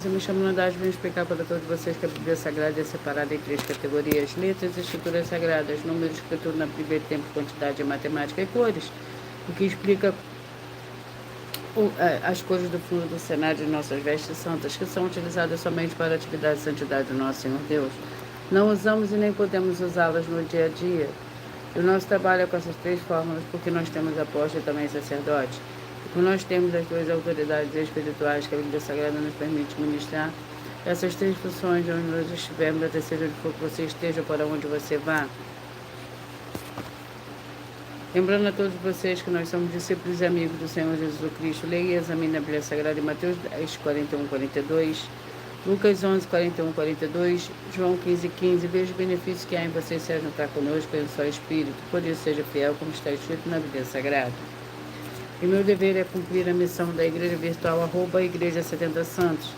Eu me chamo Nandade, vim explicar para todos vocês que a Bíblia Sagrada é separada em 3 categorias: letras, escrituras sagradas, números, escritura na Bíblia, tempo, quantidade, matemática e cores, o que explica as cores do fundo do cenário de nossas vestes santas, que são utilizadas somente para a atividade de santidade do nosso Senhor Deus. Não usamos e nem podemos usá-las no dia a dia. O nosso trabalho é com essas 3 fórmulas porque nós temos apóstolo e também sacerdote. Como nós temos as 2 autoridades espirituais que a Bíblia Sagrada nos permite ministrar, essas 3 funções, onde nós estivermos, a terceira onde for que você esteja, para onde você vá. Lembrando a todos vocês que nós somos discípulos e amigos do Senhor Jesus Cristo, leia e examine a Bíblia Sagrada em Mateus 10, 41, 42, Lucas 11, 41, 42, João 15, 15. Veja os benefícios que há em você se juntar conosco em um só Espírito, por isso seja fiel, como está escrito na Bíblia Sagrada. E meu dever é cumprir a missão da Igreja Virtual @Igreja 70 Santos,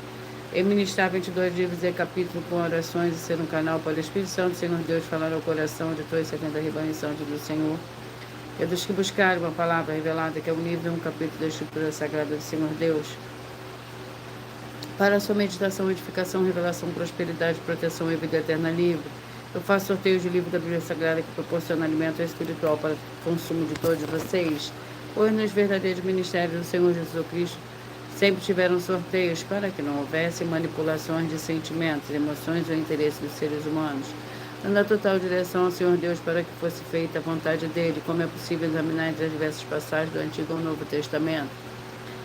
e ministrar 22 livros e capítulos com orações e ser um canal para o Espírito Santo, Senhor Deus, falar ao coração de todos os 70 rebanhos santos do Senhor. É dos que buscarem uma palavra revelada, que é um livro e um capítulo da Escritura Sagrada do Senhor Deus. Para a sua meditação, edificação, revelação, prosperidade, proteção e vida eterna livre. Eu faço sorteio de livro da Bíblia Sagrada que proporciona alimento espiritual para o consumo de todos vocês. Hoje, nos verdadeiros ministérios do Senhor Jesus Cristo, sempre tiveram sorteios para que não houvesse manipulações de sentimentos, emoções ou interesses dos seres humanos, dando a total direção ao Senhor Deus para que fosse feita a vontade dele, como é possível examinar entre as diversas passagens do Antigo ou Novo Testamento,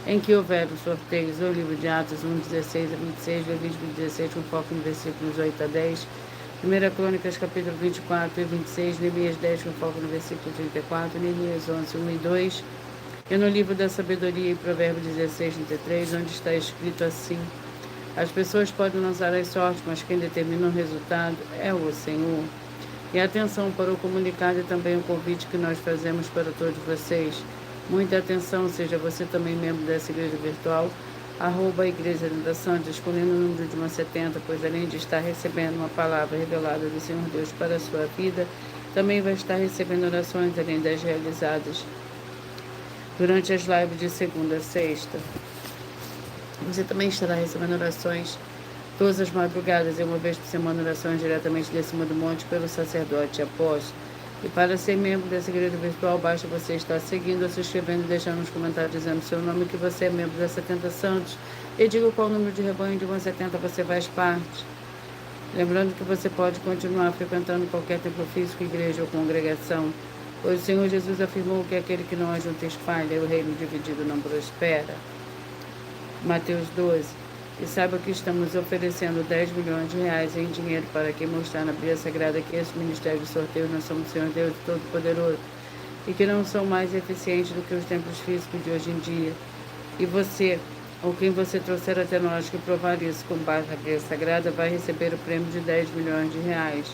em que houveram sorteios, o livro de Atos 1, 16 a 26, Levítico 16, com foco nos versículos 8 a 10, 1 Crônicas, capítulo 24 e 26, Neemias 10, com foco no versículo 34, Neemias 11, 1 e 2, e no livro da Sabedoria, em Provérbios 16, 33, onde está escrito assim: as pessoas podem lançar as sortes, mas quem determina o resultado é o Senhor. E atenção para o comunicado e também o convite que nós fazemos para todos vocês. Muita atenção, seja você também membro dessa igreja virtual, @Igreja da Santa, escolhendo o número de 170, pois além de estar recebendo uma palavra revelada do Senhor Deus para a sua vida, também vai estar recebendo orações além das realizadas durante as lives de segunda a sexta. Você também estará recebendo orações todas as madrugadas e uma vez por semana orações diretamente de cima do monte pelo sacerdote e apóstolo. E para ser membro dessa igreja virtual, basta você estar seguindo ou se inscrevendo e deixando nos comentários dizendo seu nome, que você é membro da 70 Santos, e diga qual número de rebanho de 170 você faz parte. Lembrando que você pode continuar frequentando qualquer templo físico, igreja ou congregação, pois o Senhor Jesus afirmou que aquele que não ajunta espalha, e o reino dividido não prospera. Mateus 12. E saiba que estamos oferecendo 10 milhões de reais em dinheiro para quem mostrar na Bíblia Sagrada que esse ministério de sorteio nós somos o Senhor Deus Todo-Poderoso e que não são mais eficientes do que os templos físicos de hoje em dia. E você, ou quem você trouxer até nós que provar isso com base na Bíblia Sagrada, vai receber o prêmio de 10 milhões de reais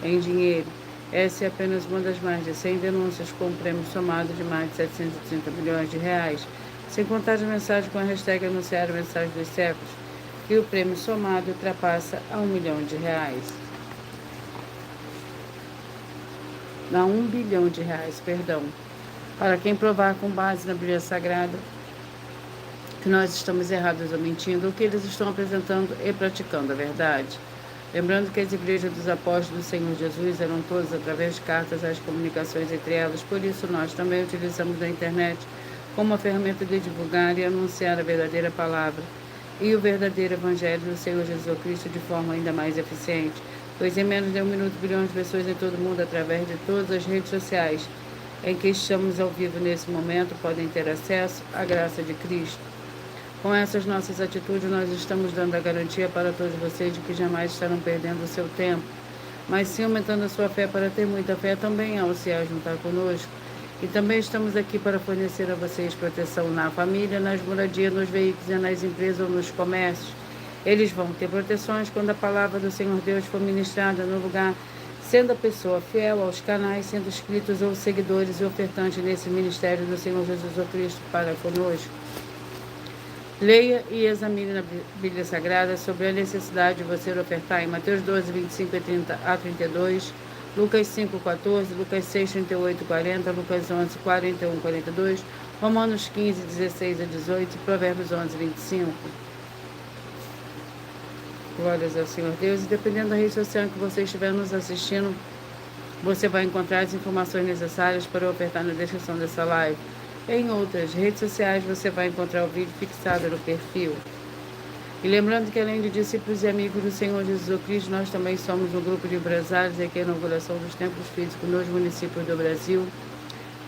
em dinheiro. Essa é apenas uma das mais de 100 denúncias, com um prêmio somado de mais de 730 milhões de reais, sem contar as mensagens com a hashtag Anunciar a Mensagem dos Séculos, e o prêmio somado ultrapassa a 1 milhão de reais. A 1 bilhão de reais, perdão. Para quem provar com base na Bíblia Sagrada que nós estamos errados ou mentindo, ou que eles estão apresentando e praticando a verdade. Lembrando que as igrejas dos apóstolos do Senhor Jesus eram todas através de cartas, as comunicações entre elas, por isso nós também utilizamos a internet como uma ferramenta de divulgar e anunciar a verdadeira palavra e o verdadeiro evangelho do Senhor Jesus Cristo de forma ainda mais eficiente, pois em menos de 1 minuto bilhões de pessoas em todo o mundo, através de todas as redes sociais em que estamos ao vivo nesse momento, podem ter acesso à graça de Cristo. Com essas nossas atitudes, nós estamos dando a garantia para todos vocês de que jamais estarão perdendo o seu tempo, mas sim aumentando a sua fé. Para ter muita fé também ao se juntar conosco. E também estamos aqui para fornecer a vocês proteção na família, nas moradias, nos veículos e nas empresas ou nos comércios. Eles vão ter proteções quando a palavra do Senhor Deus for ministrada no lugar, sendo a pessoa fiel aos canais, sendo inscritos ou seguidores e ofertantes nesse ministério do Senhor Jesus Cristo para conosco. Leia e examine na Bíblia Sagrada sobre a necessidade de você ofertar em Mateus 12, 25 e 30 a 32, Lucas 5, 14, Lucas 6, 38 e 40, Lucas 11, 41 e 42, Romanos 15, 16 a 18 e Provérbios 11, 25. Glórias ao Senhor Deus. E dependendo da rede social em que você estiver nos assistindo, você vai encontrar as informações necessárias para ofertar na descrição dessa live. Em outras redes sociais você vai encontrar o vídeo fixado no perfil. E lembrando que além de discípulos e amigos do Senhor Jesus Cristo, nós também somos um grupo de empresários aqui na inauguração dos templos físicos nos municípios do Brasil.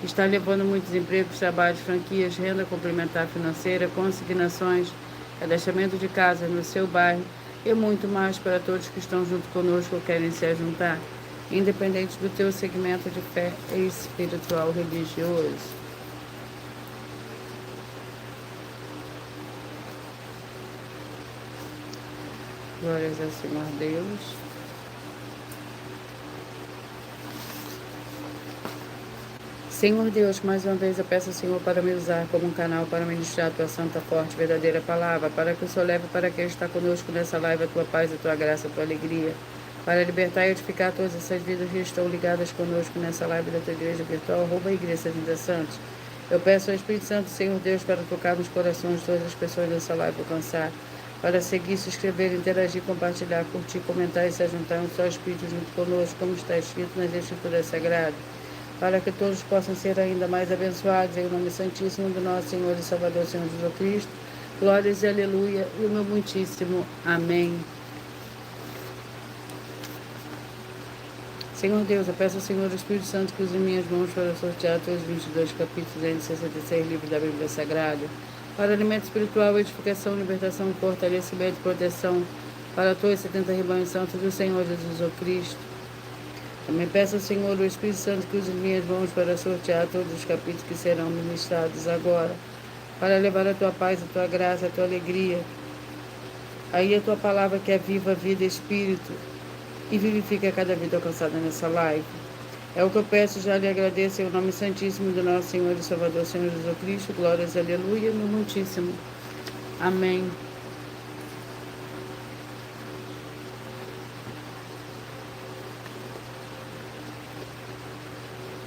Está levando muitos empregos, trabalhos, franquias, renda complementar financeira, consignações, cadastramento de casas no seu bairro e muito mais para todos que estão junto conosco ou querem se juntar, independente do teu segmento de fé espiritual religioso. Glórias ao Senhor Deus. Senhor Deus, mais uma vez eu peço ao Senhor para me usar como um canal para ministrar a tua santa, forte, verdadeira palavra, para que o Senhor leve para quem está conosco nessa live a tua paz, a tua graça, a tua alegria, para libertar e edificar todas essas vidas que estão ligadas conosco nessa live da tua igreja virtual, @Igreja Vida Santos. Eu peço ao Espírito Santo, Senhor Deus, para tocar nos corações de todas as pessoas dessa live, alcançar, para seguir, se inscrever, interagir, compartilhar, curtir, comentar e se juntar um só Espírito junto conosco, como está escrito nas Escrituras Sagradas, para que todos possam ser ainda mais abençoados, em nome santíssimo do nosso Senhor e Salvador, Senhor Jesus Cristo. Glórias e aleluia, e o meu muitíssimo amém. Senhor Deus, eu peço ao Senhor Espírito Santo que use minhas mãos para sortear todos os 22 capítulos e 66 livros da Bíblia Sagrada, para alimento espiritual, edificação, libertação, fortalecimento e proteção para todos os 70 rebanhos santos do Senhor Jesus o Cristo. Também peço ao Senhor o Espírito Santo que use minhas mãos para sortear todos os capítulos que serão ministrados agora, para levar a tua paz, a tua graça, a tua alegria. Aí a tua palavra que é viva, vida e espírito, e vivifica cada vida alcançada nessa live. É o que eu peço, já lhe agradeço, em o nome santíssimo do nosso Senhor e Salvador, Senhor Jesus Cristo. Glórias, aleluia, meu muitíssimo. Amém.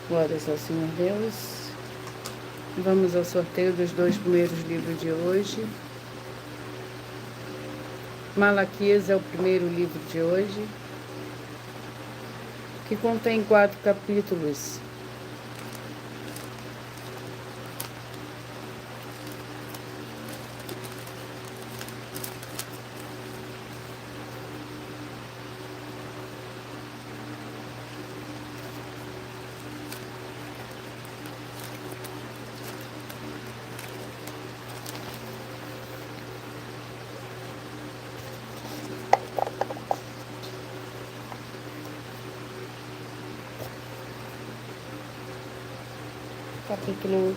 Glórias ao Senhor Deus. Vamos ao sorteio dos 2 primeiros livros de hoje. Malaquias é o primeiro livro de hoje, que contém 4 capítulos. Capítulo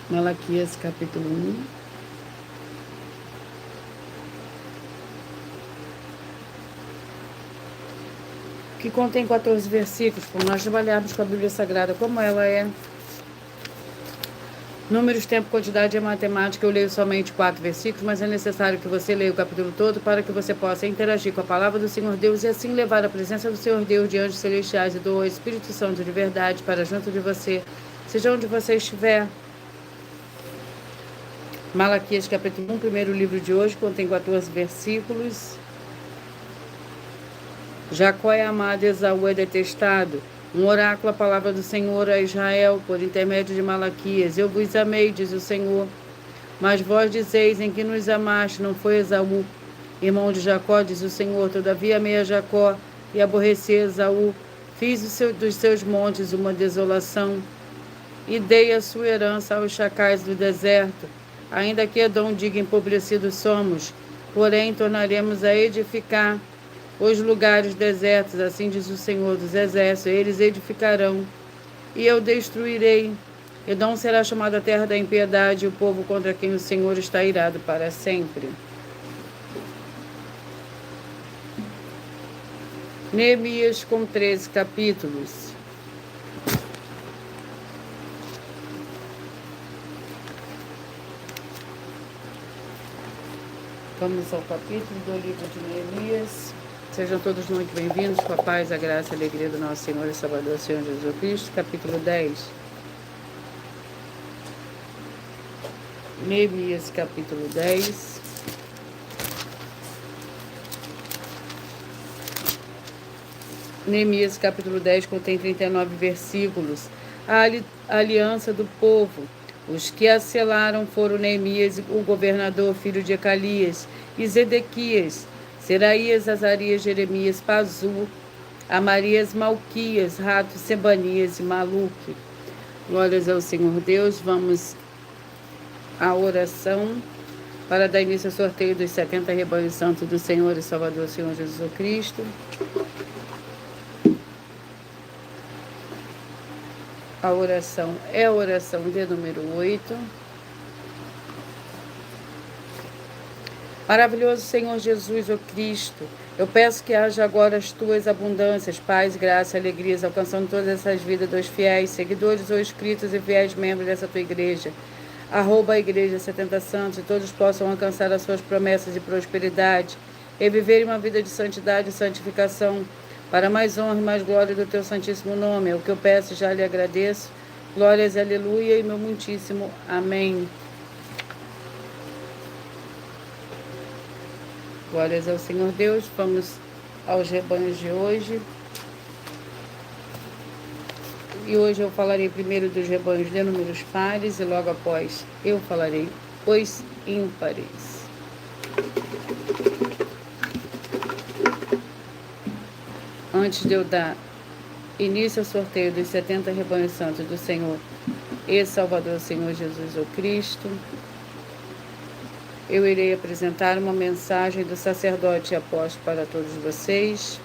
Malaquias, capítulo 1. Que contém 14 versículos, como nós trabalharmos com a Bíblia Sagrada, como ela é. Números, tempo, quantidade e matemática, eu leio somente 4 versículos, mas é necessário que você leia o capítulo todo para que você possa interagir com a palavra do Senhor Deus e assim levar a presença do Senhor Deus de anjos celestiais e do Espírito Santo de verdade para junto de você, seja onde você estiver. Malaquias, capítulo 1, primeiro livro de hoje, contém 14 versículos. Jacó é amado, Esaú é detestado. Um oráculo, a palavra do Senhor a Israel, por intermédio de Malaquias. Eu vos amei, diz o Senhor. Mas vós dizeis, em que nos amaste, não foi Esaú, irmão de Jacó, diz o Senhor. Todavia amei a Jacó e aborreci Esaú. Fiz dos seus montes uma desolação e dei a sua herança aos chacais do deserto. Ainda que Edom diga empobrecidos somos, porém tornaremos a edificar os lugares desertos, assim diz o Senhor dos Exércitos, eles edificarão, e eu destruirei. Edom será chamada a terra da impiedade, e o povo contra quem o Senhor está irado para sempre. Neemias, com 13 capítulos. Vamos ao capítulo do livro de Neemias. Sejam todos muito bem-vindos, com a paz, a graça e a alegria do nosso Senhor e Salvador, Senhor Jesus Cristo. Capítulo 10. Neemias capítulo 10. Neemias capítulo 10 contém 39 versículos. A aliança do povo. Os que a selaram foram Neemias, o governador, filho de Ecalias, e Zedequias, Seraías, Azarias, Jeremias, Pazur, Amarias, Malquias, Rato, Sebanias e Maluque. Glórias ao Senhor Deus. Vamos à oração para dar início ao sorteio dos 70 rebanhos santos do Senhor e Salvador, Senhor Jesus Cristo. A oração é a oração de número 8. Maravilhoso Senhor Jesus, ó Cristo, eu peço que haja agora as tuas abundâncias, paz, graça, alegrias, alcançando todas essas vidas dos fiéis, seguidores ou inscritos e fiéis membros dessa tua igreja. Arroba a igreja 70 Santos, e todos possam alcançar as suas promessas de prosperidade e viverem uma vida de santidade e santificação, para mais honra e mais glória do teu santíssimo nome. É o que eu peço e já lhe agradeço. Glórias, aleluia, e meu muitíssimo amém. Glórias ao Senhor Deus. Vamos aos rebanhos de hoje. E hoje eu falarei primeiro dos rebanhos de números pares e logo após eu falarei os ímpares. Antes de eu dar início ao sorteio dos 70 rebanhos santos do Senhor e Salvador, Senhor Jesus o Cristo, eu irei apresentar uma mensagem do sacerdote e apóstolo para todos vocês.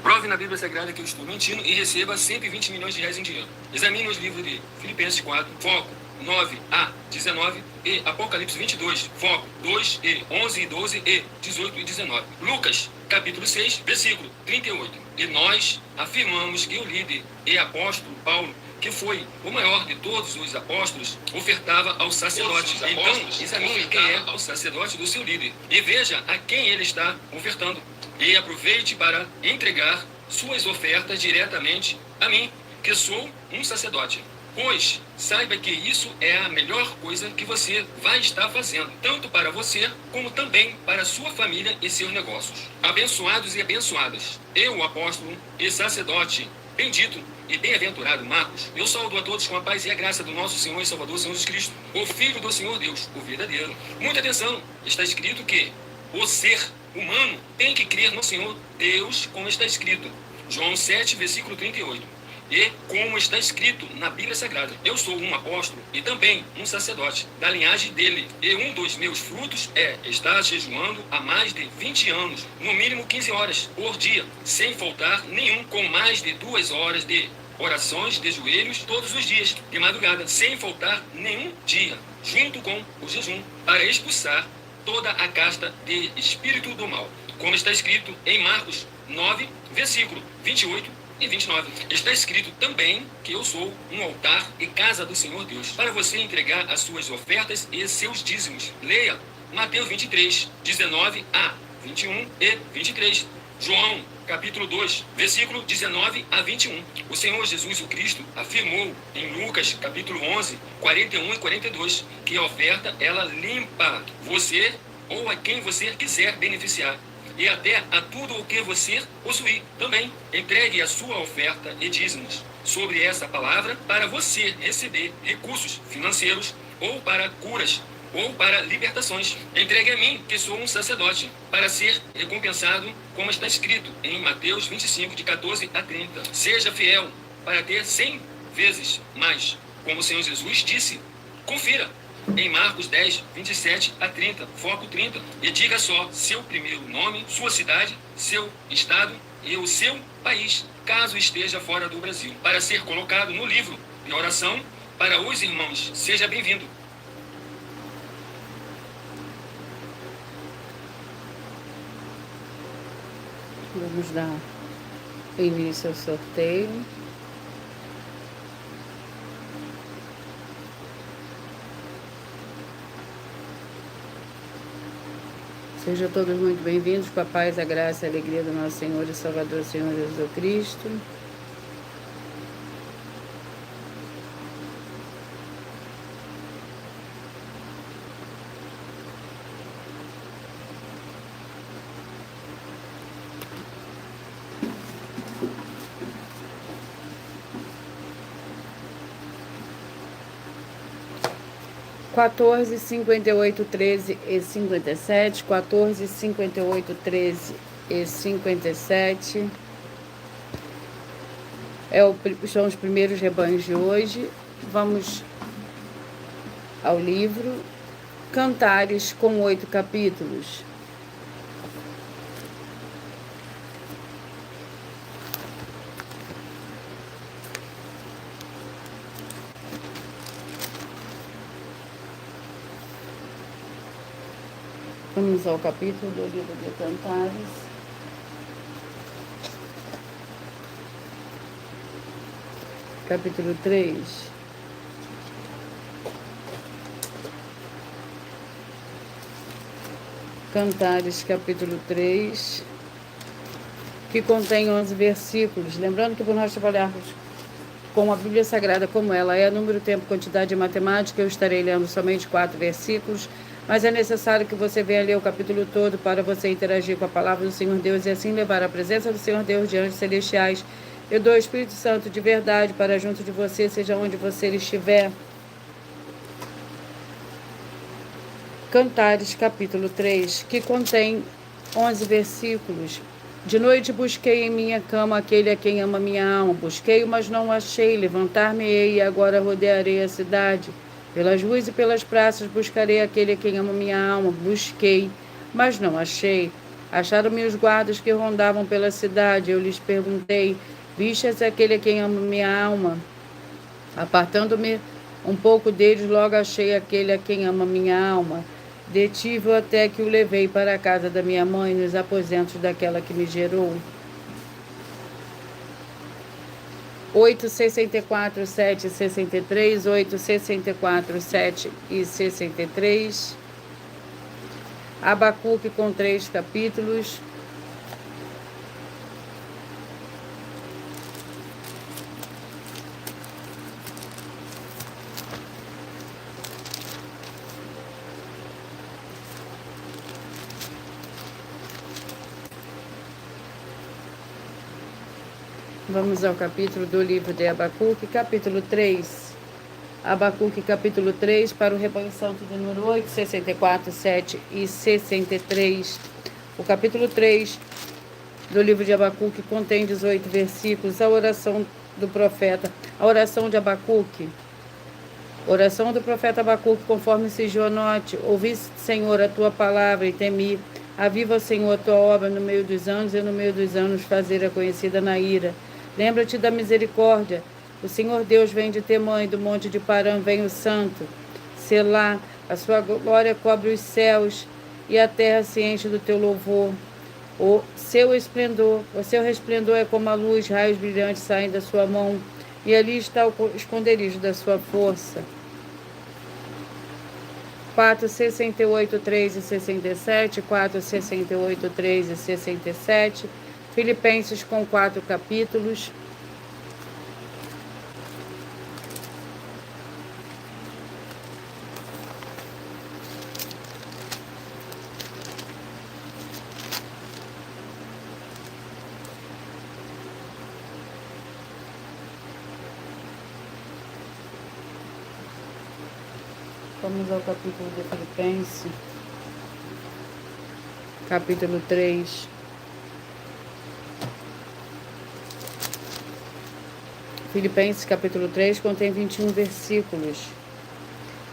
Prove na Bíblia Sagrada que eu estou mentindo e receba 120 milhões de reais em dinheiro. Examine os livros de Filipenses 4, foco 9 a 19 e Apocalipse 22, foco 2 e 11 e 12 e 18 e 19. Lucas, capítulo 6, versículo 38. E nós afirmamos que o líder e apóstolo Paulo, que foi o maior de todos os apóstolos, ofertava ao sacerdote. Então, examine quem é o sacerdote do seu líder e veja a quem ele está ofertando. E aproveite para entregar suas ofertas diretamente a mim, que sou um sacerdote. Pois saiba que isso é a melhor coisa que você vai estar fazendo, tanto para você como também para sua família e seus negócios. Abençoados e abençoadas, eu, apóstolo e sacerdote, bendito e bem-aventurado Marcos, eu saúdo a todos com a paz e a graça do nosso Senhor e Salvador, Senhor Jesus Cristo, o Filho do Senhor Deus, o verdadeiro. Muita atenção, está escrito que o ser humano tem que crer no Senhor Deus, como está escrito. João 7, versículo 38. E como está escrito na Bíblia Sagrada, eu sou um apóstolo e também um sacerdote da linhagem dele. E um dos meus frutos é estar jejuando há mais de 20 anos, no mínimo 15 horas por dia, sem faltar nenhum, com mais de 2 horas de orações de joelhos todos os dias, de madrugada, sem faltar nenhum dia, junto com o jejum, para expulsar toda a casta de espírito do mal, como está escrito em Marcos 9, versículo 28 e 29. Está escrito também que eu sou um altar e casa do Senhor Deus, para você entregar as suas ofertas e seus dízimos. Leia Mateus 23, 19 a 21 e 23. João, capítulo 2, versículo 19 a 21. O Senhor Jesus o Cristo afirmou em Lucas, capítulo 11, 41 e 42, que a oferta, ela limpa você ou a quem você quiser beneficiar, e até a tudo o que você possuir. Também entregue a sua oferta e dízimos sobre essa palavra para você receber recursos financeiros, ou para curas, ou para libertações. Entregue a mim, que sou um sacerdote, para ser recompensado, como está escrito em Mateus 25, de 14 a 30. Seja fiel para ter 100 vezes mais, como o Senhor Jesus disse. Confira em Marcos 10, 27 a 30, foco 30, e diga só seu primeiro nome, sua cidade, seu estado e o seu país, caso esteja fora do Brasil, para ser colocado no livro de oração para os irmãos. Seja bem-vindo. Vamos dar início ao sorteio. Sejam todos muito bem-vindos com a paz, a graça e a alegria do nosso Senhor e Salvador, Senhor Jesus Cristo. Quatorze, 58, 13 e 57, 14, 58, 13 e 57. São os primeiros rebanhos de hoje. Vamos ao livro Cantares, com 8 capítulos. Vamos ao capítulo do livro de Cantares. Capítulo 3. Cantares, capítulo 3, que contém 11 versículos. Lembrando que por nós trabalharmos com a Bíblia Sagrada como ela é, número, tempo, quantidade e matemática, eu estarei lendo somente 4 versículos, mas é necessário que você venha ler o capítulo todo para você interagir com a palavra do Senhor Deus e assim levar a presença do Senhor Deus de anjos celestiais e do Espírito Santo de verdade para junto de você, seja onde você estiver. Cantares, capítulo 3, que contém 11 versículos. De noite busquei em minha cama aquele a quem ama minha alma. Busquei, mas não achei. Levantar-me-ei e agora rodearei a cidade. Pelas ruas e pelas praças buscarei aquele a quem ama minha alma. Busquei, mas não achei. Acharam-me os guardas que rondavam pela cidade. Eu lhes perguntei: vistes aquele a quem ama minha alma? Apartando-me um pouco deles, logo achei aquele a quem ama minha alma. Detive-o até que o levei para a casa da minha mãe, nos aposentos daquela que me gerou. 8, 64, 7 e 63, 8, 64, 7 e 63. Abacuque, com 3 capítulos. Vamos ao capítulo do livro de Abacuque, capítulo 3. Abacuque, capítulo 3, para o rebanho santo de número 8, 64, 7 e 63. O capítulo 3 do livro de Abacuque contém 18 versículos. A oração do profeta, a oração de Abacuque. Oração do profeta Abacuque, conforme se anote. Ouvi, Senhor, a tua palavra e temi. Aviva, Senhor, a tua obra no meio dos anos e no meio dos anos fazer-a conhecida na ira. Lembra-te da misericórdia. O Senhor Deus vem de Temã e do monte de Parã vem o santo. Selá, a sua glória cobre os céus e a terra se enche do teu louvor. O seu resplendor é como a luz, raios brilhantes saem da sua mão, e ali está o esconderijo da sua força. 4, 68, 3 e 67, 4, 68, 3 e 67, Filipenses, com 4 capítulos. Vamos ao capítulo de Filipenses, capítulo 3. Filipenses, capítulo 3, contém 21 versículos.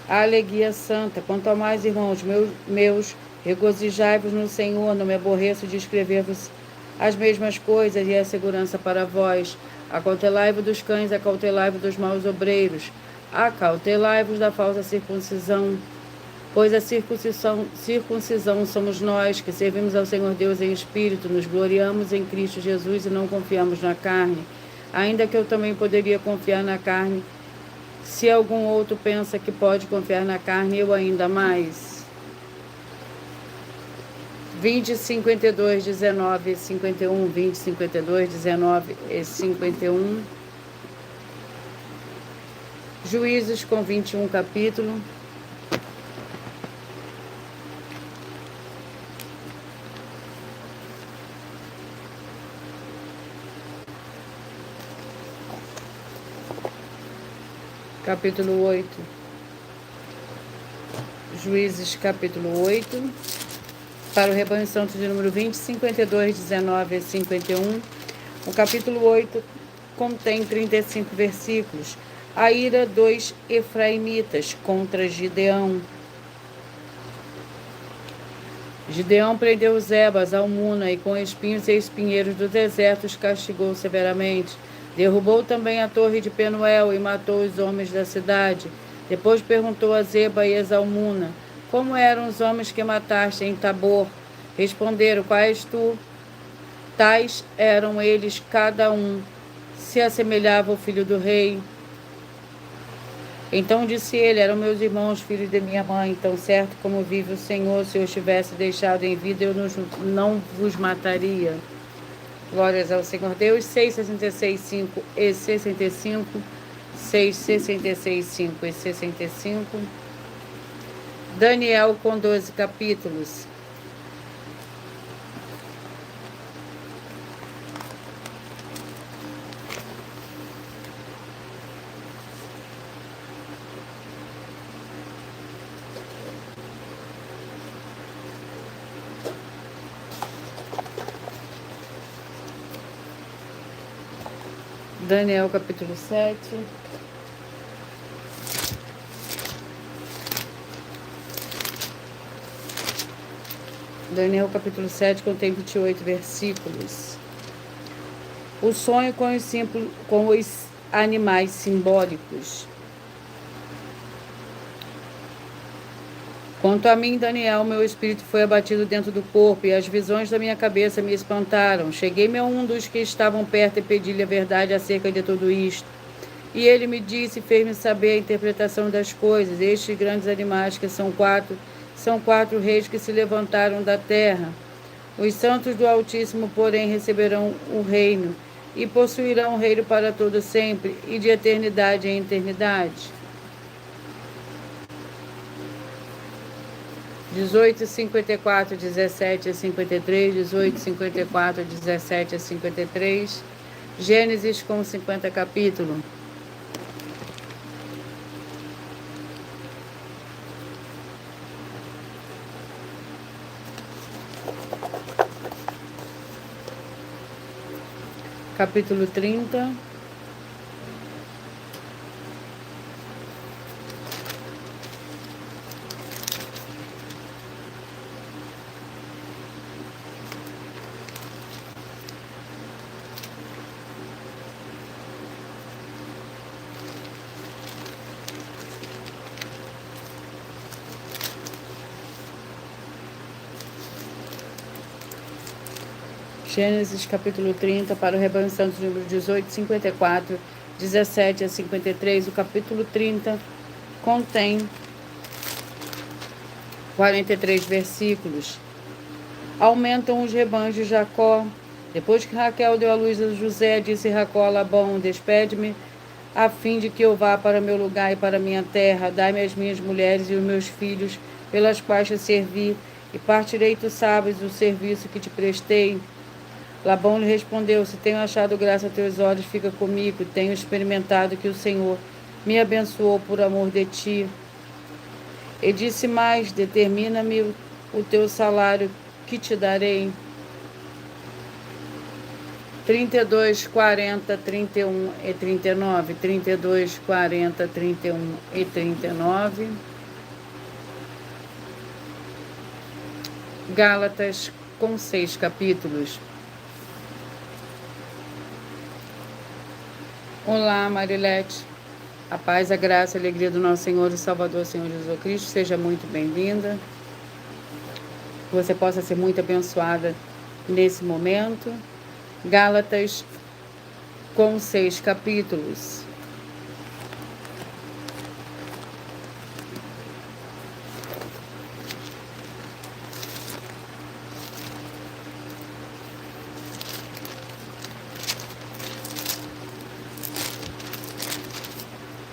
A alegria santa. Quanto ao mais, irmãos meus, regozijai-vos no Senhor, não me aborreço de escrever-vos as mesmas coisas, e a segurança para vós. Acautelai-vos dos cães, acautelai-vos dos maus obreiros, acautelai-vos da falsa circuncisão, pois a circuncisão somos nós, que servimos ao Senhor Deus em espírito, nos gloriamos em Cristo Jesus e não confiamos na carne, ainda que eu também poderia confiar na carne. Se algum outro pensa que pode confiar na carne, eu ainda mais. 20, 52, 19 e 51, 20, 52, 19 e 51. Juízes com 21 capítulo. Capítulo 8. Juízes, capítulo 8. Para o rebanho santo de número 20, 52, 19 e 51. O capítulo 8 contém 35 versículos. A ira dos efraimitas contra Gideão. Gideão prendeu Zeba, Zalmuna, e com espinhos e espinheiros do deserto os castigou severamente. Derrubou também a torre de Penuel e matou os homens da cidade. Depois perguntou a Zeba e a Zalmuna: como eram os homens que mataste em Tabor? Responderam: quais tu? Tais eram eles, cada um se assemelhava ao filho do rei. Então disse ele: eram meus irmãos, filhos de minha mãe. Tão certo como vive o Senhor, se eu os tivesse deixado em vida, eu não vos mataria. Glórias ao Senhor Deus. 6, 66, 5 e 65. 6, 66, 5 e 65. Daniel com 12 capítulos. Daniel capítulo 7. Daniel capítulo 7 contém 28 versículos. O sonho com os animais simbólicos. Quanto a mim, Daniel, meu espírito foi abatido dentro do corpo, e as visões da minha cabeça me espantaram. Cheguei-me a um dos que estavam perto e pedi-lhe a verdade acerca de tudo isto. E ele me disse e fez-me saber a interpretação das coisas. Estes grandes animais, que são quatro reis que se levantaram da terra. Os santos do Altíssimo, porém, receberão o reino, e possuirão o reino para todo sempre, e de eternidade em eternidade. 18, 54, 17 a 53, 18, 54, 17 a 53, Gênesis com 50 capítulos. Capítulo 30. Gênesis capítulo 30, para o rebanho santo, número 18, 54, 17 a 53. O capítulo 30 contém 43 versículos. Aumentam os rebanhos de Jacó. Depois que Raquel deu à luz a José, disse Jacó a Labão: despede-me, a fim de que eu vá para meu lugar e para minha terra. Dai-me as minhas mulheres e os meus filhos, pelas quais te servi, e partirei, tu sabes, o serviço que te prestei. Labão lhe respondeu: se tenho achado graça a teus olhos, fica comigo. Tenho experimentado que o Senhor me abençoou por amor de ti. E disse mais: determina-me o teu salário, que te darei. 32, 40, 31 e 39. 32, 40, 31 e 39. Gálatas com 6 capítulos. Olá, Marilete. A paz, a graça e a alegria do nosso Senhor e Salvador, Senhor Jesus Cristo, seja muito bem-vinda. Que você possa ser muito abençoada nesse momento. Gálatas com 6 capítulos.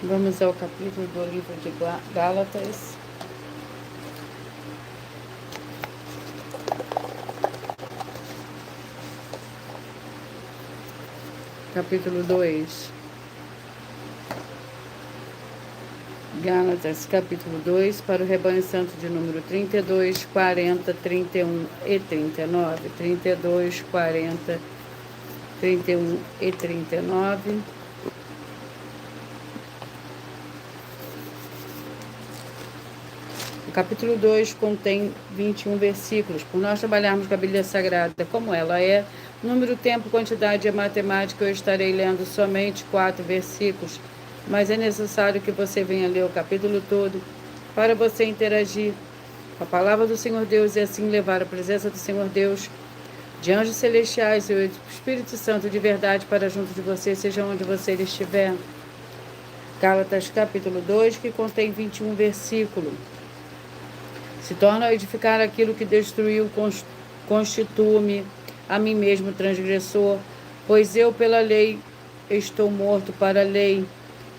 Vamos ao capítulo do livro de Gálatas. Capítulo 2. Gálatas, capítulo 2, para o rebanho santo de número 32, 40, 31 e 39. 32, 40, 31 e 39. O capítulo 2 contém 21 versículos. Por nós trabalharmos com a Bíblia Sagrada como ela é, número, tempo, quantidade e matemática, eu estarei lendo somente 4 versículos, mas é necessário que você venha ler o capítulo todo para você interagir com a palavra do Senhor Deus e assim levar a presença do Senhor Deus, de anjos celestiais e o Espírito Santo de verdade para junto de você, seja onde você estiver. Gálatas capítulo 2, que contém 21 versículos. Se torna a edificar aquilo que destruiu, constituo-me a mim mesmo transgressor, pois eu pela lei estou morto para a lei,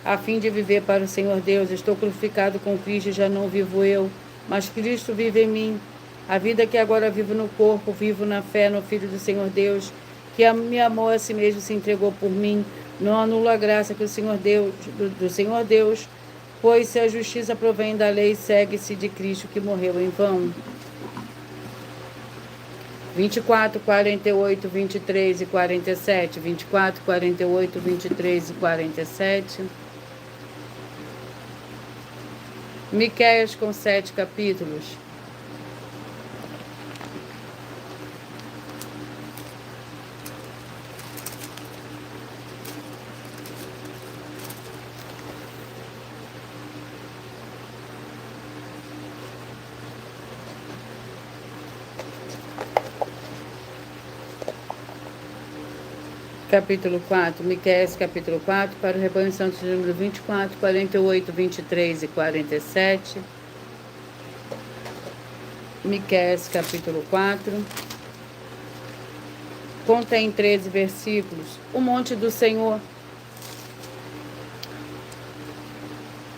a fim de viver para o Senhor Deus. Estou crucificado com Cristo, já não vivo eu, mas Cristo vive em mim. A vida que agora vivo no corpo, vivo na fé no Filho do Senhor Deus, que me amou a si mesmo, se entregou por mim. Não anulo a graça que o Senhor Deus, do Senhor Deus, pois se a justiça provém da lei, segue-se de Cristo que morreu em vão. 24, 48, 23 e 47. 24, 48, 23 e 47. Miqueias com 7 capítulos. Capítulo 4, Miqueias capítulo 4, para o rebanho santo de número 24, 48, 23 e 47. Miqueias capítulo 4, contém 13 versículos. O monte do Senhor.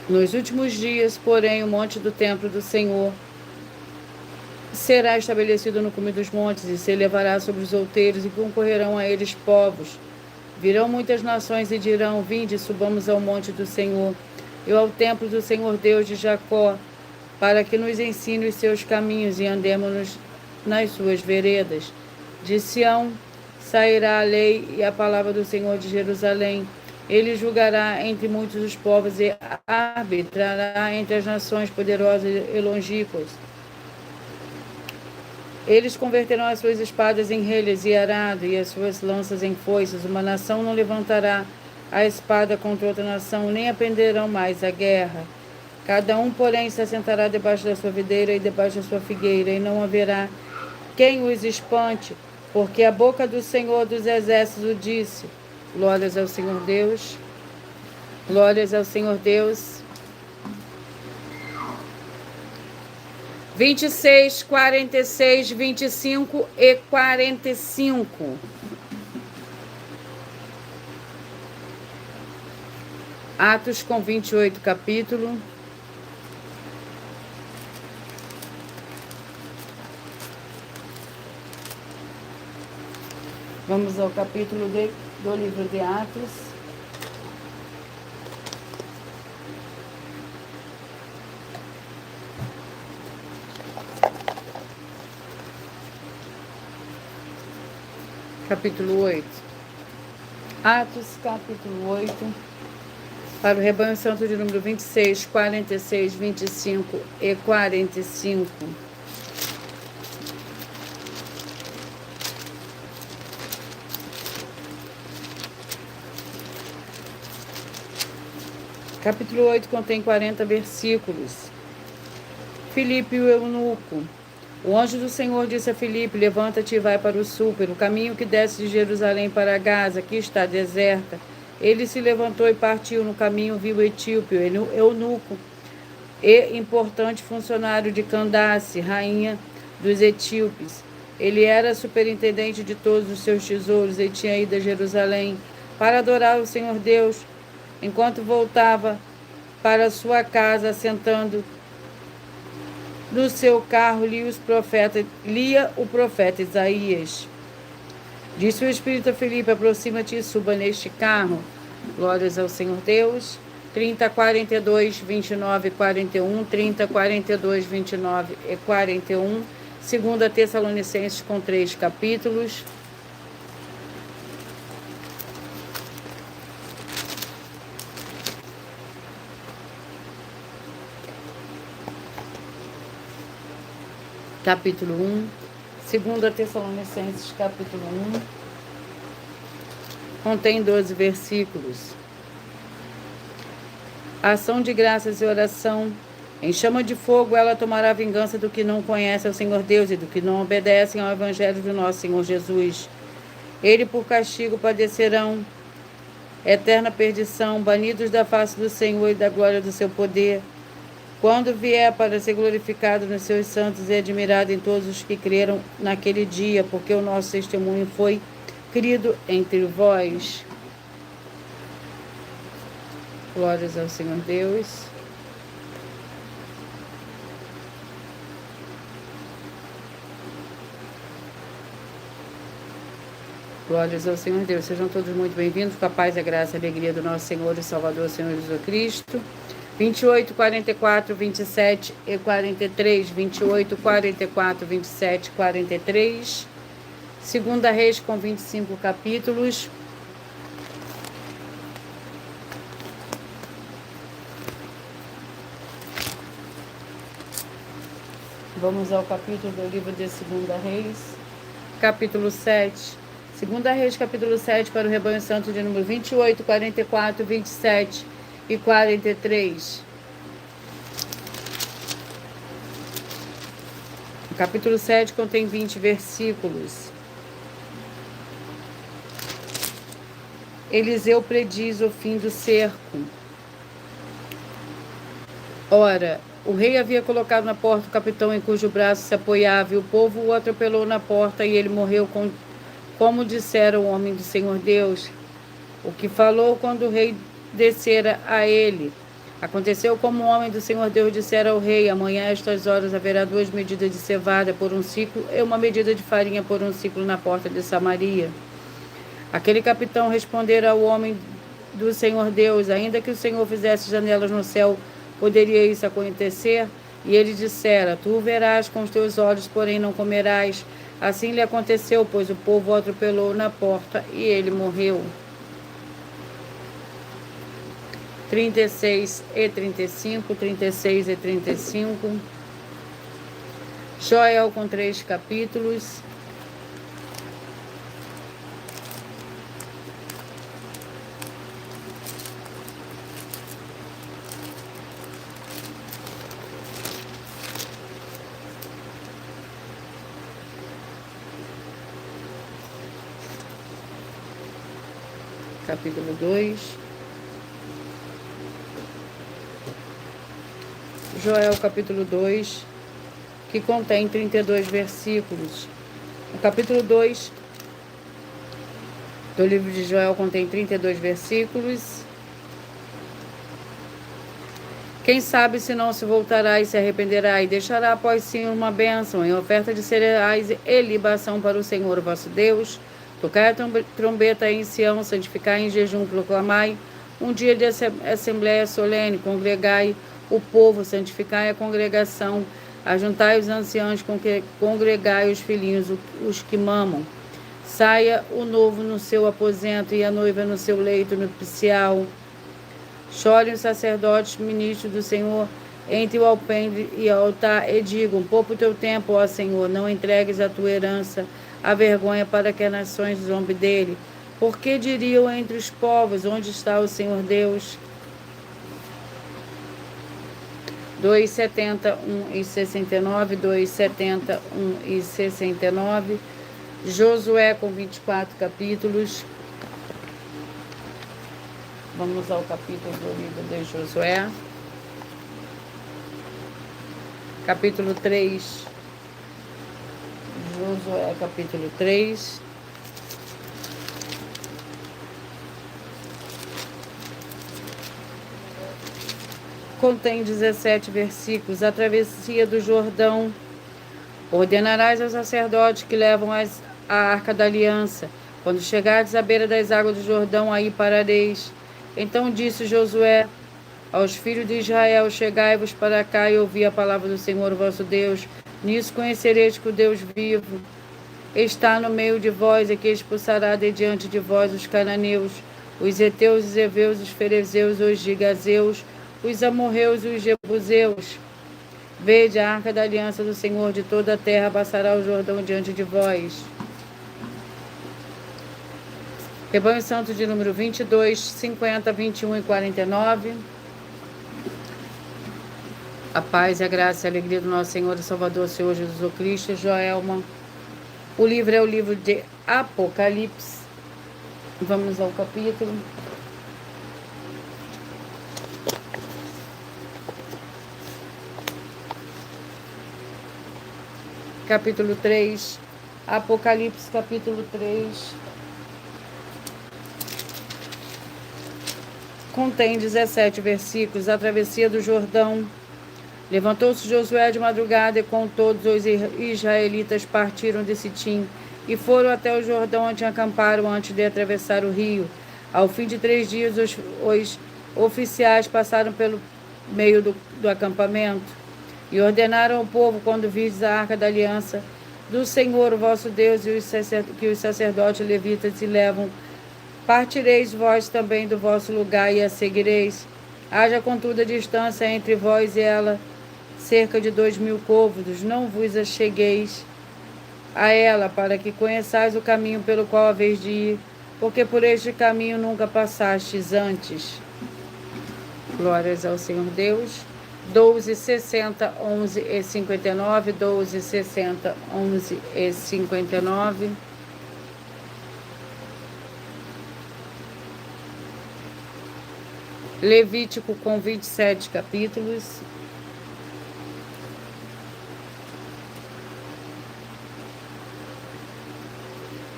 Nos últimos dias, porém, o monte do templo do Senhor será estabelecido no cume dos montes, e se elevará sobre os outeiros, e concorrerão a eles povos. Virão muitas nações e dirão: vinde, subamos ao monte do Senhor, e ao templo do Senhor Deus de Jacó, para que nos ensine os seus caminhos e andemos nas suas veredas. De Sião sairá a lei e a palavra do Senhor de Jerusalém. Ele julgará entre muitos os povos e arbitrará entre as nações poderosas e longínquas. Eles converterão as suas espadas em relhas e arado, e as suas lanças em foices. Uma nação não levantará a espada contra outra nação, nem aprenderão mais a guerra. Cada um, porém, se assentará debaixo da sua videira e debaixo da sua figueira, e não haverá quem os espante, porque a boca do Senhor dos Exércitos disse. Glórias ao Senhor Deus. Glórias ao Senhor Deus. 26, 46, 25 e 45. Atos com 28 capítulo. Vamos ao capítulo do livro de Atos. Capítulo 8. Atos, capítulo 8, para o rebanho santo de número 26, 46, 25 e 45. Capítulo 8 contém 40 versículos. Filipe, o eunuco. O anjo do Senhor disse a Filipe: levanta-te e vai para o sul, pelo caminho que desce de Jerusalém para Gaza, que está deserta. Ele se levantou e partiu. No caminho viu o etíope, o eunuco, e importante funcionário de Candace, rainha dos etíopes. Ele era superintendente de todos os seus tesouros e tinha ido a Jerusalém para adorar o Senhor Deus. Enquanto voltava, para sua casa, assentando no seu carro, lia o profeta Isaías. Disse o Espírito a Filipe: aproxima-te e suba neste carro. Glórias ao Senhor Deus. 30, 42, 29 e 41. 30, 42, 29 e 41. 2 Tessalonicenses, com 3 capítulos. Capítulo 1. 2 Tessalonicenses, capítulo 1. Contém 12 versículos. Ação de graças e oração. Em chama de fogo ela tomará vingança do que não conhece ao Senhor Deus e do que não obedecem ao Evangelho do nosso Senhor Jesus. Ele por castigo padecerão eterna perdição, banidos da face do Senhor e da glória do seu poder, quando vier para ser glorificado nos seus santos e admirado em todos os que creram naquele dia, porque o nosso testemunho foi crido entre vós. Glórias ao Senhor Deus. Glórias ao Senhor Deus. Sejam todos muito bem-vindos, com a paz, a graça e a alegria do nosso Senhor e Salvador, Senhor Jesus Cristo. 28, 44, 27 e 43. 28, 44, 27 e 43. 2 Reis, com 25 capítulos. Vamos ao capítulo do livro de 2 Reis, capítulo 7. 2 Reis, capítulo 7, para o rebanho santo, de número 28, 44, 27 e 43. O capítulo 7 contém 20 versículos. Eliseu prediz o fim do cerco. Ora, o rei havia colocado na porta o capitão em cujo braço se apoiava, e o povo o atropelou na porta, e ele morreu como dissera o homem do Senhor Deus, o que falou quando o rei descera a ele. Aconteceu como o homem do Senhor Deus dissera ao rei: amanhã a estas horas haverá 2 medidas de cevada por 1 ciclo e 1 medida de farinha por 1 ciclo na porta de Samaria. Aquele capitão respondera ao homem do Senhor Deus: ainda que o Senhor fizesse janelas no céu, poderia isso acontecer? E ele dissera: tu o verás com os teus olhos, porém não comerás. Assim lhe aconteceu, pois o povo o atropelou na porta e ele morreu. 36 e 35, 36 e 35. Joel, com 3 capítulos. Capítulo 2. Joel, capítulo 2, que contém 32 versículos. O capítulo 2 do livro de Joel contém 32 versículos. Quem sabe se não se voltará e se arrependerá, e deixará após si uma bênção, em oferta de cereais e libação para o Senhor vosso Deus. Tocai a trombeta em Sião, santificai em jejum, proclamai um dia de assembléia solene, congregai o povo, santificai a congregação, ajuntai os anciãos, congregai os filhinhos, os que mamam. Saia o novo no seu aposento e a noiva no seu leito nupcial. Chorem os sacerdotes, ministros do Senhor, entre o alpendre e o altar, e digam: poupa o teu tempo, ó Senhor, não entregues a tua herança a vergonha, para que as nações zombem dele. Porque diriam entre os povos: onde está o Senhor Deus? 2:70, 1 e 69, 2:70, 1 e 69. Josué, com 24 capítulos. Vamos ao capítulo do livro de Josué. Capítulo 3. Josué, capítulo 3. contém 17 versículos. A travessia do Jordão. Ordenarás aos sacerdotes que levam a arca da aliança. Quando chegardes à beira das águas do Jordão, aí parareis. Então disse Josué aos filhos de Israel: chegai-vos para cá e ouvi a palavra do Senhor vosso Deus. Nisso conhecereis que o Deus vivo está no meio de vós, e que expulsará de diante de vós os cananeus, os heteus, os heveus, os ferezeus, os gigazeus, os amorreus e os jebuseus. Vede, a arca da aliança do Senhor de toda a terra passará o Jordão diante de vós. Rebanho Santo de número 22, 50, 21 e 49. A paz, a graça e a alegria do nosso Senhor e Salvador, Senhor Jesus Cristo. Joelma. O livro é o livro de Apocalipse. Vamos ao capítulo. Capítulo 3. Apocalipse, capítulo 3. Contém 17 versículos. A travessia do Jordão. Levantou-se Josué de madrugada e com todos os israelitas partiram de Sitim e foram até o Jordão, onde acamparam antes de atravessar o rio. Ao fim de 3 dias, os oficiais passaram pelo meio do acampamento e ordenaram ao povo: quando virdes a arca da aliança do Senhor, o vosso Deus, e que os sacerdotes levitas se levam, partireis vós também do vosso lugar e a seguireis. Haja contudo a distância entre vós e ela, cerca de 2.000 côvados. Não vos achegueis a ela, para que conheçais o caminho pelo qual haveis de ir, porque por este caminho nunca passastes antes. Glórias ao Senhor Deus. 12, 60, 11 e 59. 12, 60, 11 e 59. Levítico com 27 capítulos.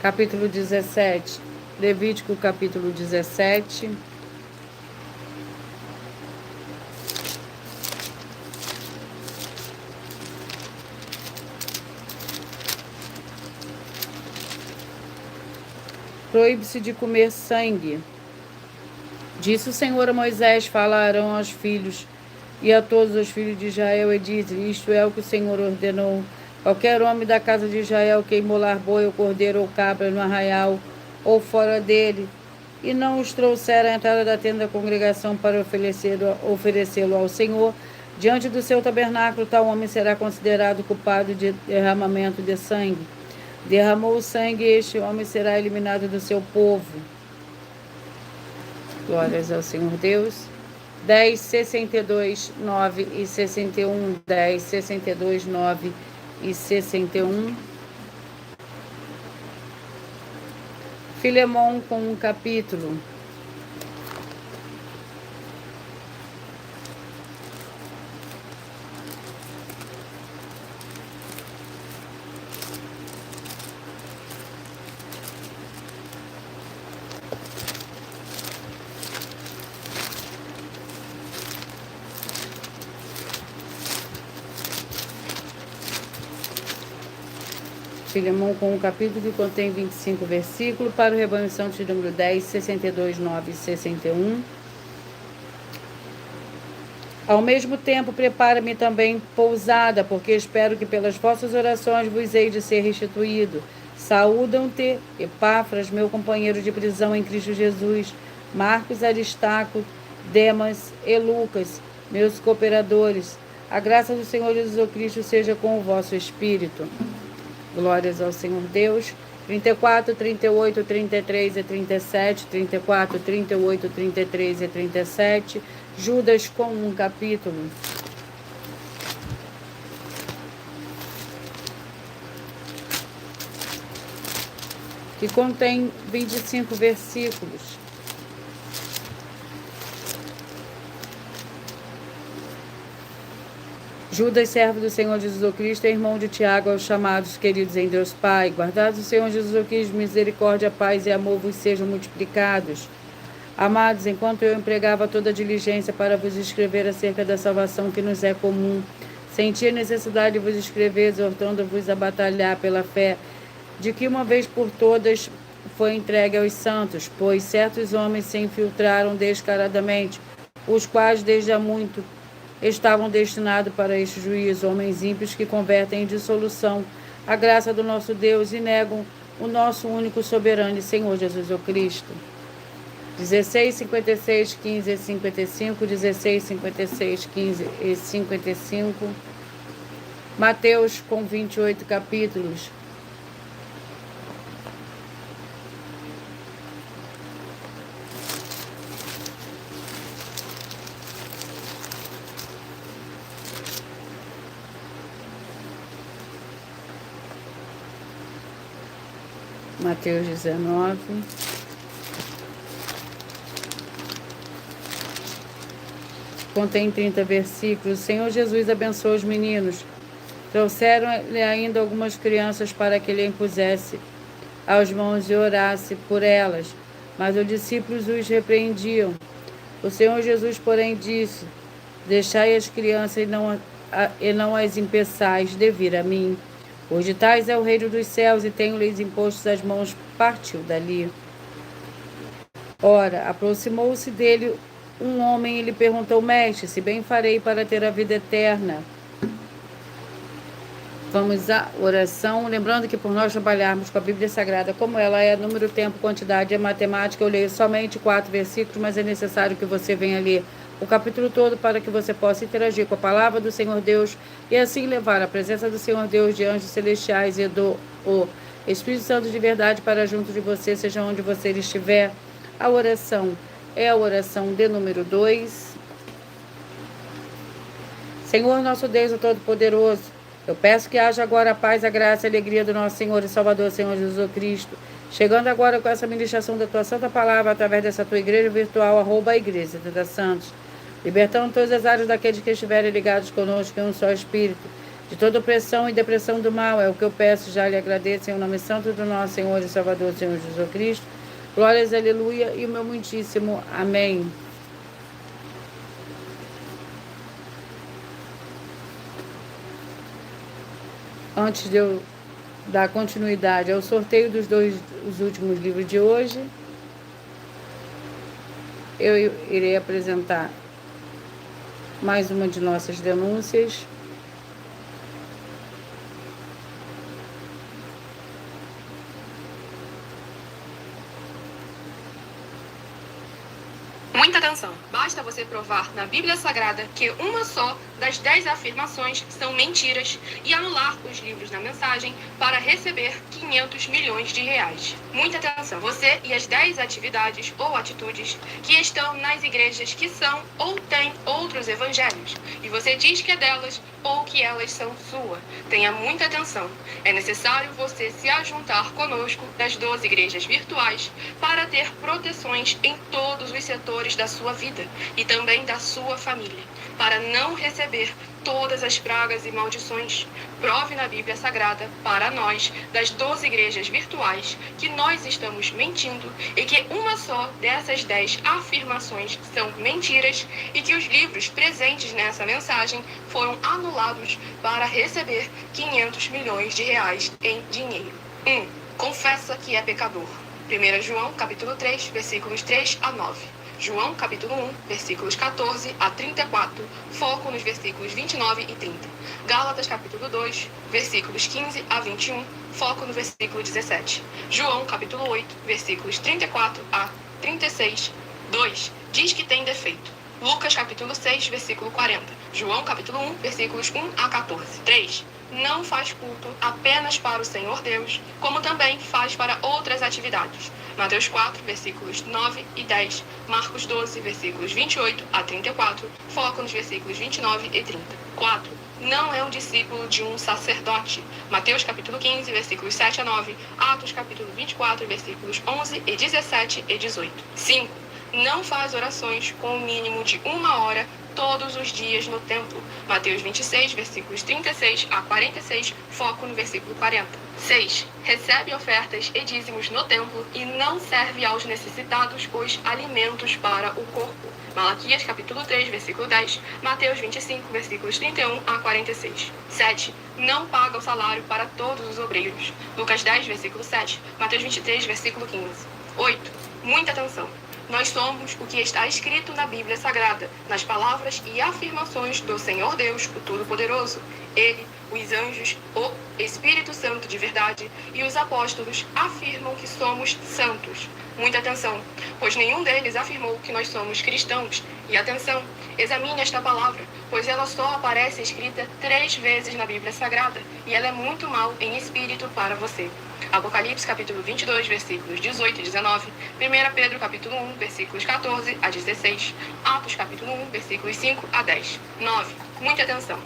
Capítulo 17. Levítico capítulo 17. Proíbe-se de comer sangue. Disse o Senhor a Moisés: falarão aos filhos e a todos os filhos de Israel e dizem: isto é o que o Senhor ordenou. Qualquer homem da casa de Israel que imolar boi ou cordeiro ou cabra no arraial ou fora dele, e não os trouxer à entrada da tenda da congregação para oferecê-lo ao Senhor, diante do seu tabernáculo, tal homem será considerado culpado de derramamento de sangue. Derramou o sangue, este homem será eliminado do seu povo. Glórias ao Senhor Deus. 10, 62, 9 e 61. 10, 62, 9 e 61. Filemon com um capítulo. Filemon com um capítulo que contém 25 versículos, para o rebanho santo de número 10, 62, 9 e 61. Ao mesmo tempo, prepara-me também pousada, porque espero que pelas vossas orações vos hei de ser restituído. Saúdam-te, Epáfras, meu companheiro de prisão em Cristo Jesus, Marcos, Aristarco, Demas e Lucas, meus cooperadores. A graça do Senhor Jesus Cristo seja com o vosso espírito. Glórias ao Senhor Deus. 34, 38, 33 e 37. 34, 38, 33 e 37. Judas com um capítulo. Que contém 25 versículos. Judas, servo do Senhor Jesus Cristo, é irmão de Tiago, aos chamados queridos em Deus Pai. Guardados o Senhor Jesus Cristo, misericórdia, paz e amor vos sejam multiplicados. Amados, enquanto eu empregava toda a diligência para vos escrever acerca da salvação que nos é comum, senti a necessidade de vos escrever, exortando-vos a batalhar pela fé, de que uma vez por todas foi entregue aos santos, pois certos homens se infiltraram descaradamente, os quais desde há muito estavam destinados para este juízo, homens ímpios que convertem em dissolução a graça do nosso Deus e negam o nosso único soberano e Senhor Jesus o Cristo. 16, 56, 15 e 55, 16, 56, 15 e 55. Mateus com 28 capítulos. Mateus 19. Contém 30 versículos. O Senhor Jesus abençoou os meninos. Trouxeram-lhe ainda algumas crianças para que ele impusesse aos mãos e orasse por elas. Mas os discípulos os repreendiam. O Senhor Jesus, porém, disse: deixai as crianças e não as impeçais de vir a mim. Pois de tais é o reino dos céus, e tenho-lhes imposto as mãos. Partiu dali. Ora, aproximou-se dele um homem e lhe perguntou: mestre, se bem farei para ter a vida eterna? Vamos à oração. Lembrando que por nós trabalharmos com a Bíblia Sagrada, como ela é número, tempo, quantidade, é matemática, eu leio somente 4 versículos, mas é necessário que você venha ler o capítulo todo para que você possa interagir com a palavra do Senhor Deus e assim levar a presença do Senhor Deus de anjos celestiais e do Espírito Santo de verdade para junto de você, seja onde você estiver. A oração é a oração de número 2. Senhor nosso Deus, o Todo-Poderoso, eu peço que haja agora a paz, a graça e a alegria do nosso Senhor e Salvador, Senhor Jesus Cristo. Chegando agora com essa ministração da tua santa palavra, através dessa tua igreja virtual, @igreja da Santos, libertando todas as áreas daqueles que estiverem ligados conosco em um só Espírito, de toda opressão e depressão do mal, é o que eu peço, já lhe agradeço, em nome santo do nosso Senhor e Salvador, Senhor Jesus Cristo. Glórias, aleluia, e o meu muitíssimo amém. Antes de eu dar continuidade ao sorteio dos os últimos livros de hoje, eu irei apresentar mais uma de nossas denúncias. Muita atenção! Basta você provar na Bíblia Sagrada que uma só das 10 afirmações são mentiras e anular os livros na mensagem para receber 500 milhões de reais. Muita atenção! Você e as 10 atividades ou atitudes que estão nas igrejas que são ou têm outros evangelhos e você diz que é delas ou que elas são sua. Tenha muita atenção! É necessário você se ajuntar conosco das 12 igrejas virtuais para ter proteções em todos os setores da sua vida e também da sua família, para não receber todas as pragas e maldições. Prove na Bíblia Sagrada para nós, das 12 igrejas virtuais, que nós estamos mentindo e que uma só dessas 10 afirmações são mentiras e que os livros presentes nessa mensagem foram anulados para receber 500 milhões de reais em dinheiro. 1. Confessa que é pecador. 1 João, capítulo 3, versículos 3 a 9. João, capítulo 1, versículos 14 a 34, foco nos versículos 29 e 30. Gálatas, capítulo 2, versículos 15 a 21, foco no versículo 17. João, capítulo 8, versículos 34 a 36, 2. Diz que tem defeito. Lucas, capítulo 6, versículo 40. João, capítulo 1, versículos 1 a 14. 3. Não faz culto apenas para o Senhor Deus, como também faz para outras atividades. Mateus 4, versículos 9 e 10. Marcos 12, versículos 28 a 34. Foco nos versículos 29 e 30. 4. Não é um discípulo de um sacerdote. Mateus capítulo 15, versículos 7 a 9. Atos capítulo 24, versículos 11 e 17 e 18. 5. Não faz orações com o mínimo de 1 hora todos os dias no templo. Mateus 26, versículos 36 a 46, foco no versículo 40. 6. Recebe ofertas e dízimos no templo e não serve aos necessitados os alimentos para o corpo. Malaquias capítulo 3, versículo 10, Mateus 25, versículos 31 a 46. 7. Não paga o salário para todos os obreiros. Lucas 10, versículo 7, Mateus 23, versículo 15. 8. Muita atenção. Nós somos o que está escrito na Bíblia Sagrada, nas palavras e afirmações do Senhor Deus, o Todo-Poderoso. Ele, os anjos, o Espírito Santo de verdade e os apóstolos afirmam que somos santos. Muita atenção, pois nenhum deles afirmou que nós somos cristãos. E atenção, examine esta palavra, pois ela só aparece escrita 3 vezes na Bíblia Sagrada, e ela é muito mal em espírito para você. Apocalipse capítulo 22, versículos 18 e 19, 1 Pedro capítulo 1, versículos 14 a 16, Atos capítulo 1, versículos 5 a 10. 9. Muita atenção.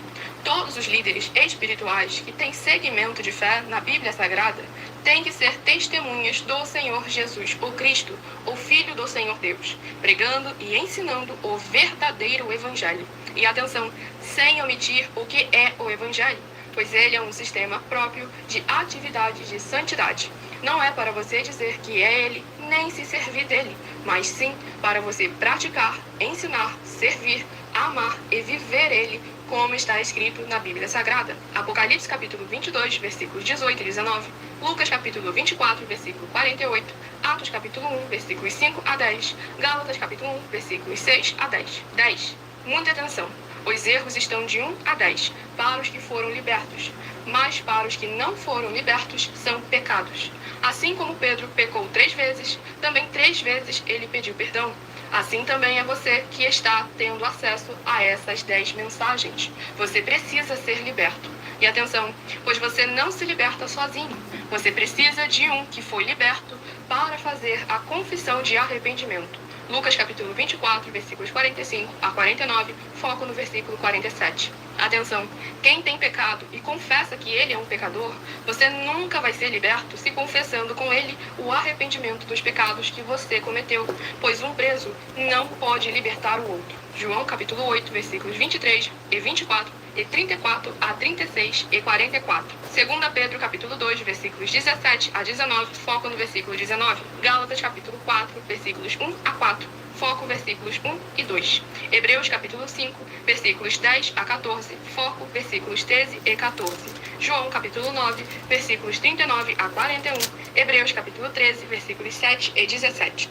Todos os líderes espirituais que têm segmento de fé na Bíblia Sagrada têm que ser testemunhas do Senhor Jesus, o Cristo, o Filho do Senhor Deus, pregando e ensinando o verdadeiro Evangelho. E atenção, sem omitir o que é o Evangelho, pois ele é um sistema próprio de atividades de santidade. Não é para você dizer que é ele, nem se servir dele, mas sim para você praticar, ensinar, servir, amar e viver ele, como está escrito na Bíblia Sagrada. Apocalipse capítulo 22, versículos 18 e 19, Lucas capítulo 24, versículo 48, Atos capítulo 1, versículos 5 a 10, Gálatas capítulo 1, versículos 6 a 10. 10. Muita atenção. Os erros estão de 1 a 10 para os que foram libertos, mas para os que não foram libertos são pecados. Assim como Pedro pecou 3 vezes, também 3 vezes ele pediu perdão. Assim também é você que está tendo acesso a essas 10 mensagens. Você precisa ser liberto. E atenção, pois você não se liberta sozinho. Você precisa de um que foi liberto para fazer a confissão de arrependimento. Lucas capítulo 24, versículos 45 a 49, foco no versículo 47. Atenção, quem tem pecado e confessa que ele é um pecador, você nunca vai ser liberto se confessando com ele o arrependimento dos pecados que você cometeu, pois um preso não pode libertar o outro. João capítulo 8, versículos 23 e 24 e 34 a 36 e 44. 2 Pedro capítulo 2, versículos 17 a 19, foco no versículo 19. Gálatas capítulo 4, versículos 1 a 4, foco versículos 1 e 2. Hebreus capítulo 5, versículos 10 a 14, foco versículos 13 e 14. João capítulo 9, versículos 39 a 41. Hebreus capítulo 13, versículos 7 e 17.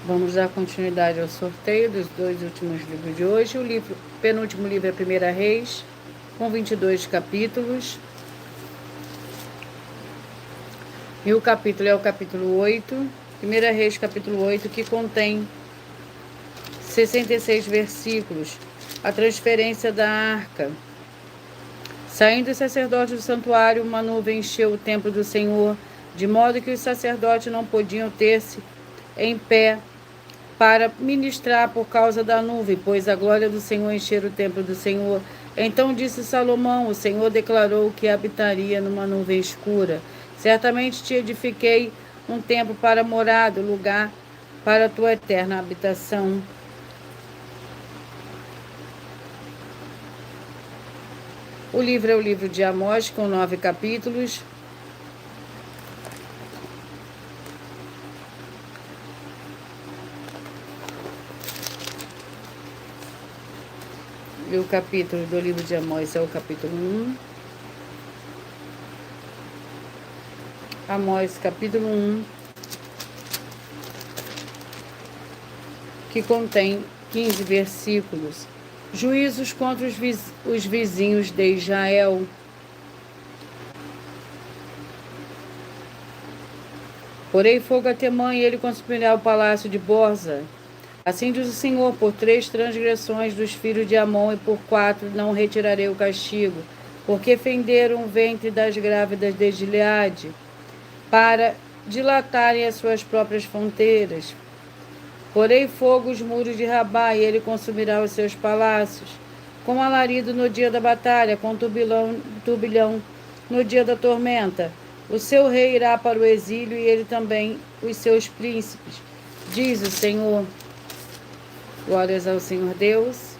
Vamos dar continuidade ao sorteio dos 2 últimos livros de hoje. O penúltimo livro é 1 Reis, com 22 capítulos. E o capítulo é o capítulo 8, 1 Reis capítulo 8, que contém 66 versículos. A transferência da arca. Saindo os sacerdotes do santuário, uma nuvem encheu o templo do Senhor, de modo que os sacerdotes não podiam ter-se em pé para ministrar por causa da nuvem, pois a glória do Senhor enchera o templo do Senhor. Então disse Salomão: o Senhor declarou que habitaria numa nuvem escura. Certamente te edifiquei um templo para morada, lugar para a tua eterna habitação. O livro é o livro de Amós, com 9 capítulos. E o capítulo do livro de Amós é o capítulo 1. Amós, capítulo 1, que contém 15 versículos. Juízos contra os vizinhos de Israel. Porei fogo a Temã e ele consumirá o palácio de Borza. Assim diz o Senhor: por 3 transgressões dos filhos de Amon e por 4 não retirarei o castigo, porque fenderam o ventre das grávidas de Gileade, para dilatarem as suas próprias fronteiras. Porei fogo os muros de Rabá, e ele consumirá os seus palácios, com alarido no dia da batalha, com turbilhão no dia da tormenta. O seu rei irá para o exílio e ele também os seus príncipes. Diz o Senhor. Glórias ao Senhor Deus.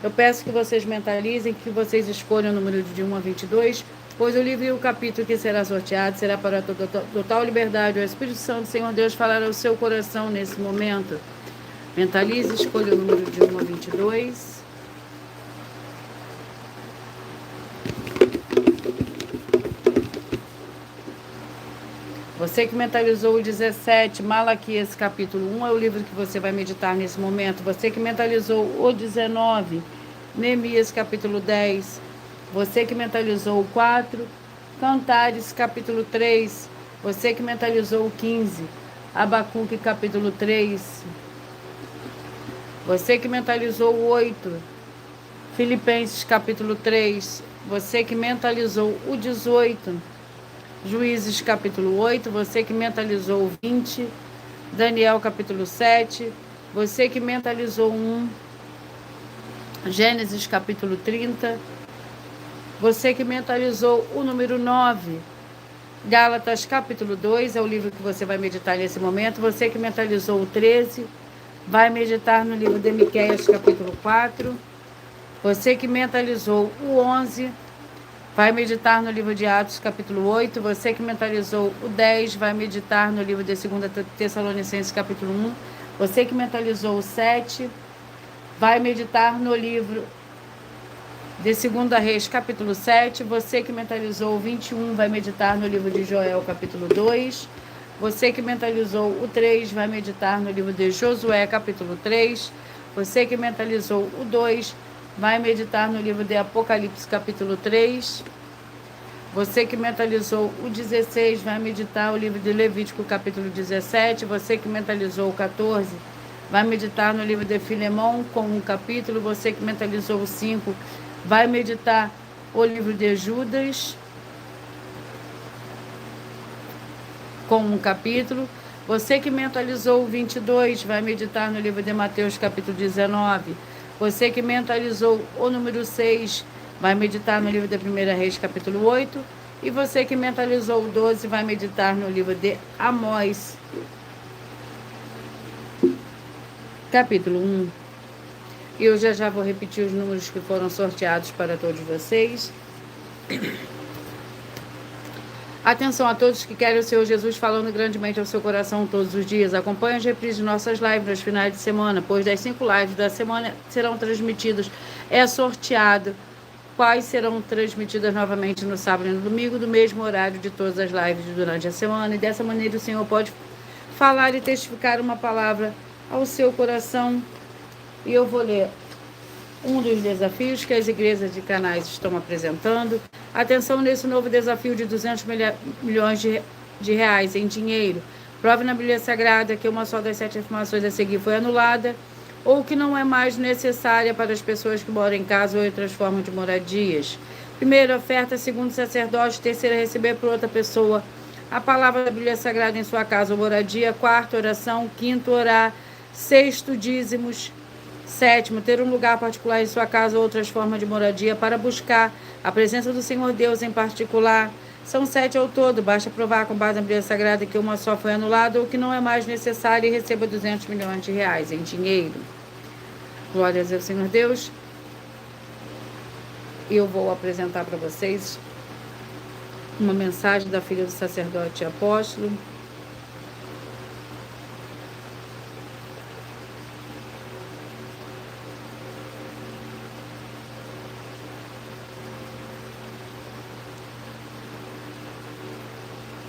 Eu peço que vocês mentalizem, que vocês escolham o número de 1 a 22, pois o livro e o capítulo que será sorteado será para total liberdade. O Espírito Santo do Senhor Deus falará ao seu coração nesse momento. Mentalize, escolha o número de 1 a 22. Você que mentalizou o 17, Malaquias capítulo 1 é o livro que você vai meditar nesse momento. Você que mentalizou o 19, Neemias capítulo 10. Você que mentalizou o 4, Cantares capítulo 3. Você que mentalizou o 15, Abacuque capítulo 3. Você que mentalizou o 8, Filipenses capítulo 3. Você que mentalizou o 18, Juízes capítulo 8, você que mentalizou o 20, Daniel capítulo 7, você que mentalizou 1, Gênesis capítulo 30, você que mentalizou o número 9, Gálatas capítulo 2, é o livro que você vai meditar nesse momento. Você que mentalizou o 13, vai meditar no livro de Miqueias capítulo 4, você que mentalizou o 11, vai meditar no livro de Atos, capítulo 8. Você que mentalizou o 10, vai meditar no livro de 2 Tessalonicenses, capítulo 1. Você que mentalizou o 7, vai meditar no livro de 2 Reis, capítulo 7. Você que mentalizou o 21, vai meditar no livro de Joel, capítulo 2. Você que mentalizou o 3, vai meditar no livro de Josué, capítulo 3. Você que mentalizou o 2, vai meditar no livro de Apocalipse, capítulo 3. Você que mentalizou o 16, vai meditar o livro de Levítico, capítulo 17. Você que mentalizou o 14, vai meditar no livro de Filemão, com um capítulo. Você que mentalizou o 5, vai meditar o livro de Judas, com um capítulo. Você que mentalizou o 22, vai meditar no livro de Mateus, capítulo 19. Você que mentalizou o número 6, vai meditar no livro de 1 Reis, capítulo 8. E você que mentalizou o 12, vai meditar no livro de Amós, capítulo 1. E eu já vou repetir os números que foram sorteados para todos vocês. Atenção a todos que querem o Senhor Jesus falando grandemente ao seu coração todos os dias. Acompanhe as reprises de nossas lives nos finais de semana, pois das 5 lives da semana serão transmitidas. É sorteado quais serão transmitidas novamente no sábado e no domingo, do mesmo horário de todas as lives durante a semana. E dessa maneira o Senhor pode falar e testificar uma palavra ao seu coração. E eu vou ler um dos desafios que as igrejas de canais estão apresentando. Atenção nesse novo desafio de 200 milhões de reais em dinheiro. Prove na Bíblia Sagrada que uma só das 7 afirmações a seguir foi anulada ou que não é mais necessária para as pessoas que moram em casa ou outras formas de moradias. Primeira, oferta. Segundo, sacerdote. Terceira, receber por outra pessoa a palavra da Bíblia Sagrada em sua casa ou moradia. Quarto, oração. Quinto, orar. Sexto, dízimos. Sétimo, ter um lugar particular em sua casa ou outras formas de moradia para buscar a presença do Senhor Deus em particular. São 7 ao todo. Basta provar com base na Bíblia Sagrada que uma só foi anulada ou que não é mais necessária e receba 200 milhões de reais em dinheiro. Glórias ao Senhor Deus. E eu vou apresentar para vocês uma mensagem da filha do sacerdote e apóstolo.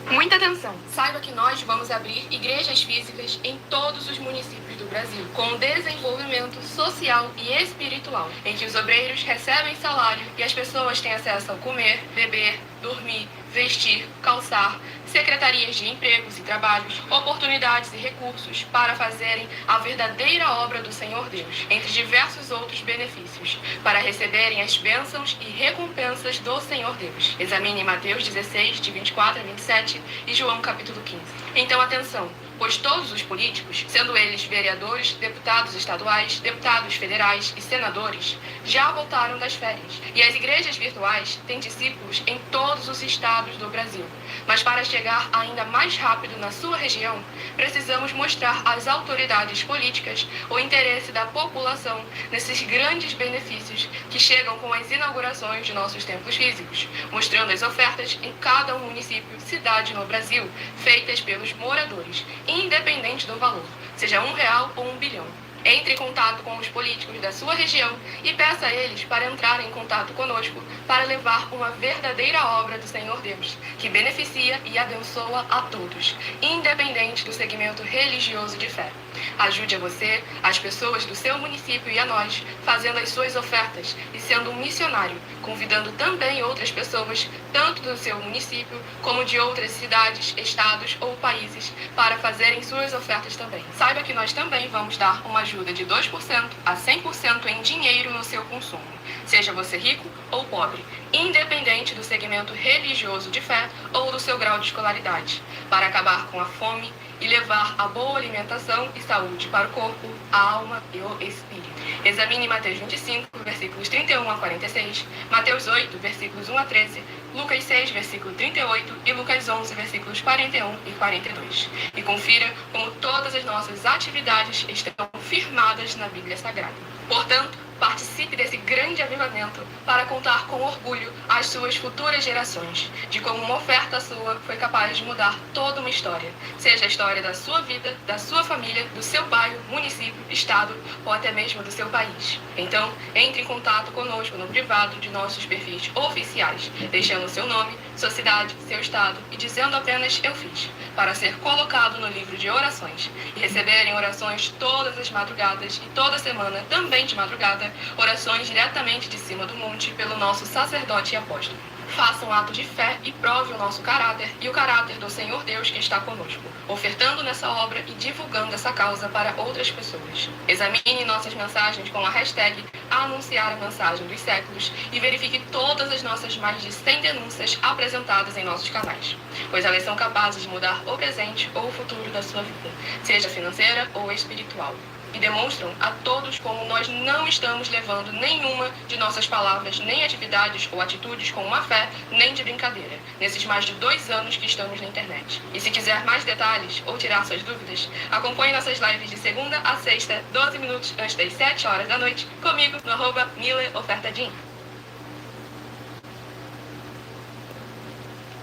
Muita atenção! Saiba que nós vamos abrir igrejas físicas em todos os municípios do Brasil, com desenvolvimento social e espiritual, em que os obreiros recebem salário e as pessoas têm acesso ao comer, beber, dormir, vestir, calçar, secretarias de empregos e trabalhos, oportunidades e recursos para fazerem a verdadeira obra do Senhor Deus, entre diversos outros benefícios, para receberem as bênçãos e recompensas do Senhor Deus. Examine Mateus 16, de 24 a 27 e João capítulo 15. Então, atenção! Pois todos os políticos, sendo eles vereadores, deputados estaduais, deputados federais e senadores, já voltaram das férias. E as igrejas virtuais têm discípulos em todos os estados do Brasil. Mas para chegar ainda mais rápido na sua região, precisamos mostrar às autoridades políticas o interesse da população nesses grandes benefícios que chegam com as inaugurações de nossos templos físicos, mostrando as ofertas em cada município, cidade no Brasil, feitas pelos moradores, independente do valor, seja R$1 ou 1 bilhão. Entre em contato com os políticos da sua região e peça a eles para entrarem em contato conosco para levar uma verdadeira obra do Senhor Deus, que beneficia e abençoa a todos, independente do segmento religioso de fé. Ajude a você, as pessoas do seu município e a nós, fazendo as suas ofertas e sendo um missionário, convidando também outras pessoas, tanto do seu município como de outras cidades, estados ou países, para fazerem suas ofertas também. Saiba que nós também vamos dar uma ajuda de 2% a 100% em dinheiro no seu consumo, seja você rico ou pobre, independente do segmento religioso de fé ou do seu grau de escolaridade, para acabar com a fome e levar a boa alimentação e saúde para o corpo, a alma e o espírito. Examine Mateus 25, versículos 31 a 46, Mateus 8, versículos 1 a 13, Lucas 6, versículo 38 e Lucas 11, versículos 41 e 42. E confira como todas as nossas atividades estão firmadas na Bíblia Sagrada. Portanto, participe desse grande avivamento para contar com orgulho às suas futuras gerações de como uma oferta sua foi capaz de mudar toda uma história, seja a história da sua vida, da sua família, do seu bairro, município, estado ou até mesmo do seu país. Então, entre em contato conosco no privado de nossos perfis oficiais, deixando seu nome, sua cidade, seu estado e dizendo apenas "eu fiz", para ser colocado no livro de orações e receberem orações todas as madrugadas e toda semana, também de madrugada, orações diretamente de cima do monte pelo nosso sacerdote e apóstolo. Faça um ato de fé e prove o nosso caráter e o caráter do Senhor Deus que está conosco, ofertando nessa obra e divulgando essa causa para outras pessoas. Examine nossas mensagens com a hashtag Anunciar a Mensagem dos Séculos e verifique todas as nossas mais de 100 denúncias apresentadas em nossos canais, pois elas são capazes de mudar o presente ou o futuro da sua vida, seja financeira ou espiritual. E demonstram a todos como nós não estamos levando nenhuma de nossas palavras, nem atividades ou atitudes com má fé, nem de brincadeira, nesses mais de 2 anos que estamos na internet. E se quiser mais detalhes ou tirar suas dúvidas, acompanhe nossas lives de segunda a sexta, 12 minutos antes das 7 horas da noite, comigo no @MileOfertaDin.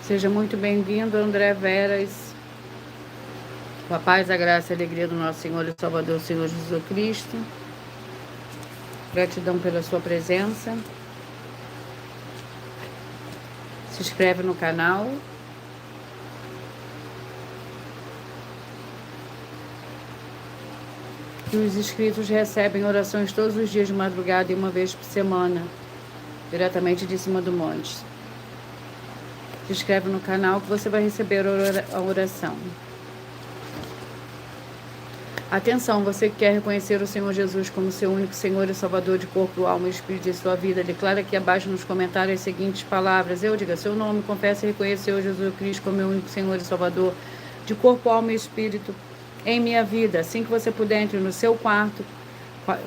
Seja muito bem-vindo, André Veras. Com a paz, a graça e a alegria do nosso Senhor e Salvador, Senhor Jesus Cristo. Gratidão pela sua presença. Se inscreve no canal. E os inscritos recebem orações todos os dias de madrugada e uma vez por semana, diretamente de cima do monte. Se inscreve no canal que você vai receber a oração. Atenção, você que quer reconhecer o Senhor Jesus como seu único Senhor e Salvador de corpo, alma e espírito de sua vida, declara aqui abaixo nos comentários as seguintes palavras. Eu diga seu nome, confesse e reconheça o Senhor Jesus Cristo como meu único Senhor e Salvador de corpo, alma e espírito em minha vida. Assim que você puder, entre no seu quarto,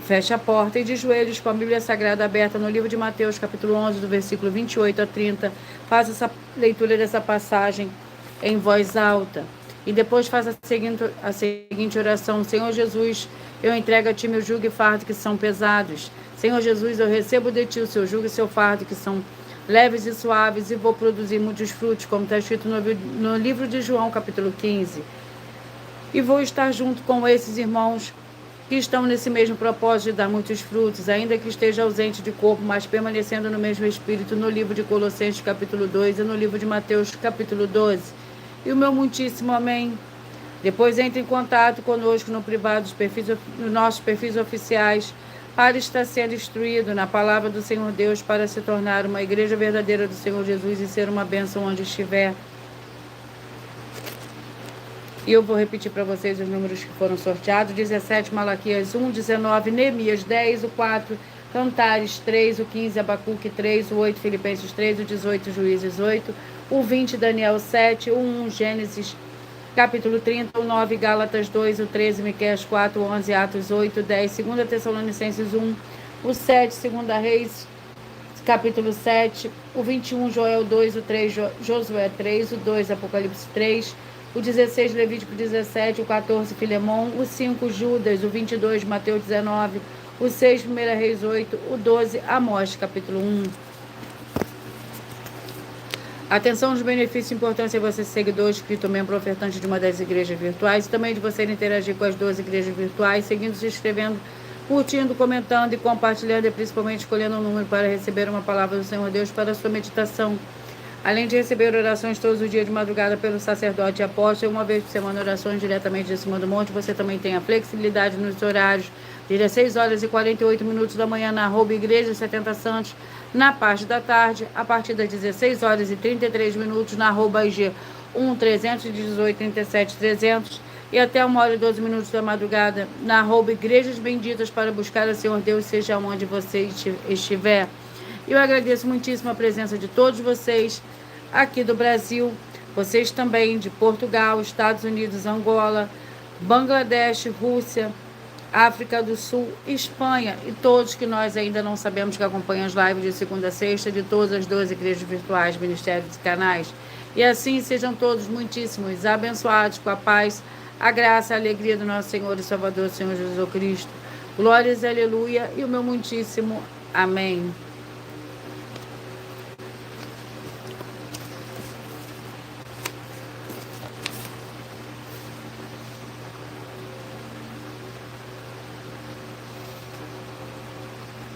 feche a porta e de joelhos com a Bíblia Sagrada aberta no livro de Mateus, capítulo 11, do versículo 28 a 30. Faça essa leitura dessa passagem em voz alta. E depois faça a seguinte oração. Senhor Jesus, eu entrego a Ti meu jugo e fardo que são pesados. Senhor Jesus, eu recebo de Ti o seu jugo e seu fardo que são leves e suaves e vou produzir muitos frutos, como está escrito no livro de João, capítulo 15. E vou estar junto com esses irmãos que estão nesse mesmo propósito de dar muitos frutos, ainda que esteja ausente de corpo, mas permanecendo no mesmo espírito, no livro de Colossenses, capítulo 2 e no livro de Mateus, capítulo 12. E o meu muitíssimo amém. Depois entre em contato conosco no privado nos nossos perfis oficiais para estar sendo instruído na palavra do Senhor Deus para se tornar uma igreja verdadeira do Senhor Jesus e ser uma bênção onde estiver. E eu vou repetir para vocês os números que foram sorteados. 17, Malaquias 1, 19, Neemias 10, o 4, Cantares 3, o 15, Abacuque 3, o 8, Filipenses 3, o 18, Juízes 8, o 20, Daniel 7, o 1, Gênesis capítulo 30, o 9, Gálatas 2, o 13, Miqueias 4, o 11, Atos 8, 10, 2 Tessalonicenses 1, o 7, 2 Reis, capítulo 7, o 21, Joel 2, o 3, Josué 3, o 2, Apocalipse 3, o 16, Levítico 17, o 14, Filemão, o 5, Judas, o 22, Mateus 19, o 6, 1 Reis 8, o 12, Amós, capítulo 1. Atenção aos benefícios e importância de você ser seguidor, inscrito, membro, ofertante de uma das igrejas virtuais, e também de você interagir com as 12 igrejas virtuais, seguindo, se inscrevendo, curtindo, comentando e compartilhando, e principalmente escolhendo um número para receber uma palavra do Senhor Deus para a sua meditação. Além de receber orações todos os dias de madrugada pelo sacerdote e apóstolo, uma vez por semana orações diretamente de cima do monte, você também tem a flexibilidade nos horários, de 16 horas e 48 minutos da manhã na @Igreja 70 Santos, na parte da tarde, a partir das 16 horas e 33 minutos na @IG 1-318 37 300 e até 1 hora e 12 minutos da madrugada na @Igrejas Benditas para buscar o Senhor Deus, seja onde você estiver. Eu agradeço muitíssimo a presença de todos vocês aqui do Brasil, vocês também de Portugal, Estados Unidos, Angola, Bangladesh, Rússia, África do Sul, Espanha e todos que nós ainda não sabemos que acompanham as lives de segunda a sexta de todas as 12 igrejas virtuais, ministérios e canais. E assim sejam todos muitíssimos abençoados com a paz, a graça, a alegria do nosso Senhor e Salvador, Senhor Jesus Cristo. Glórias, aleluia, e o meu muitíssimo amém.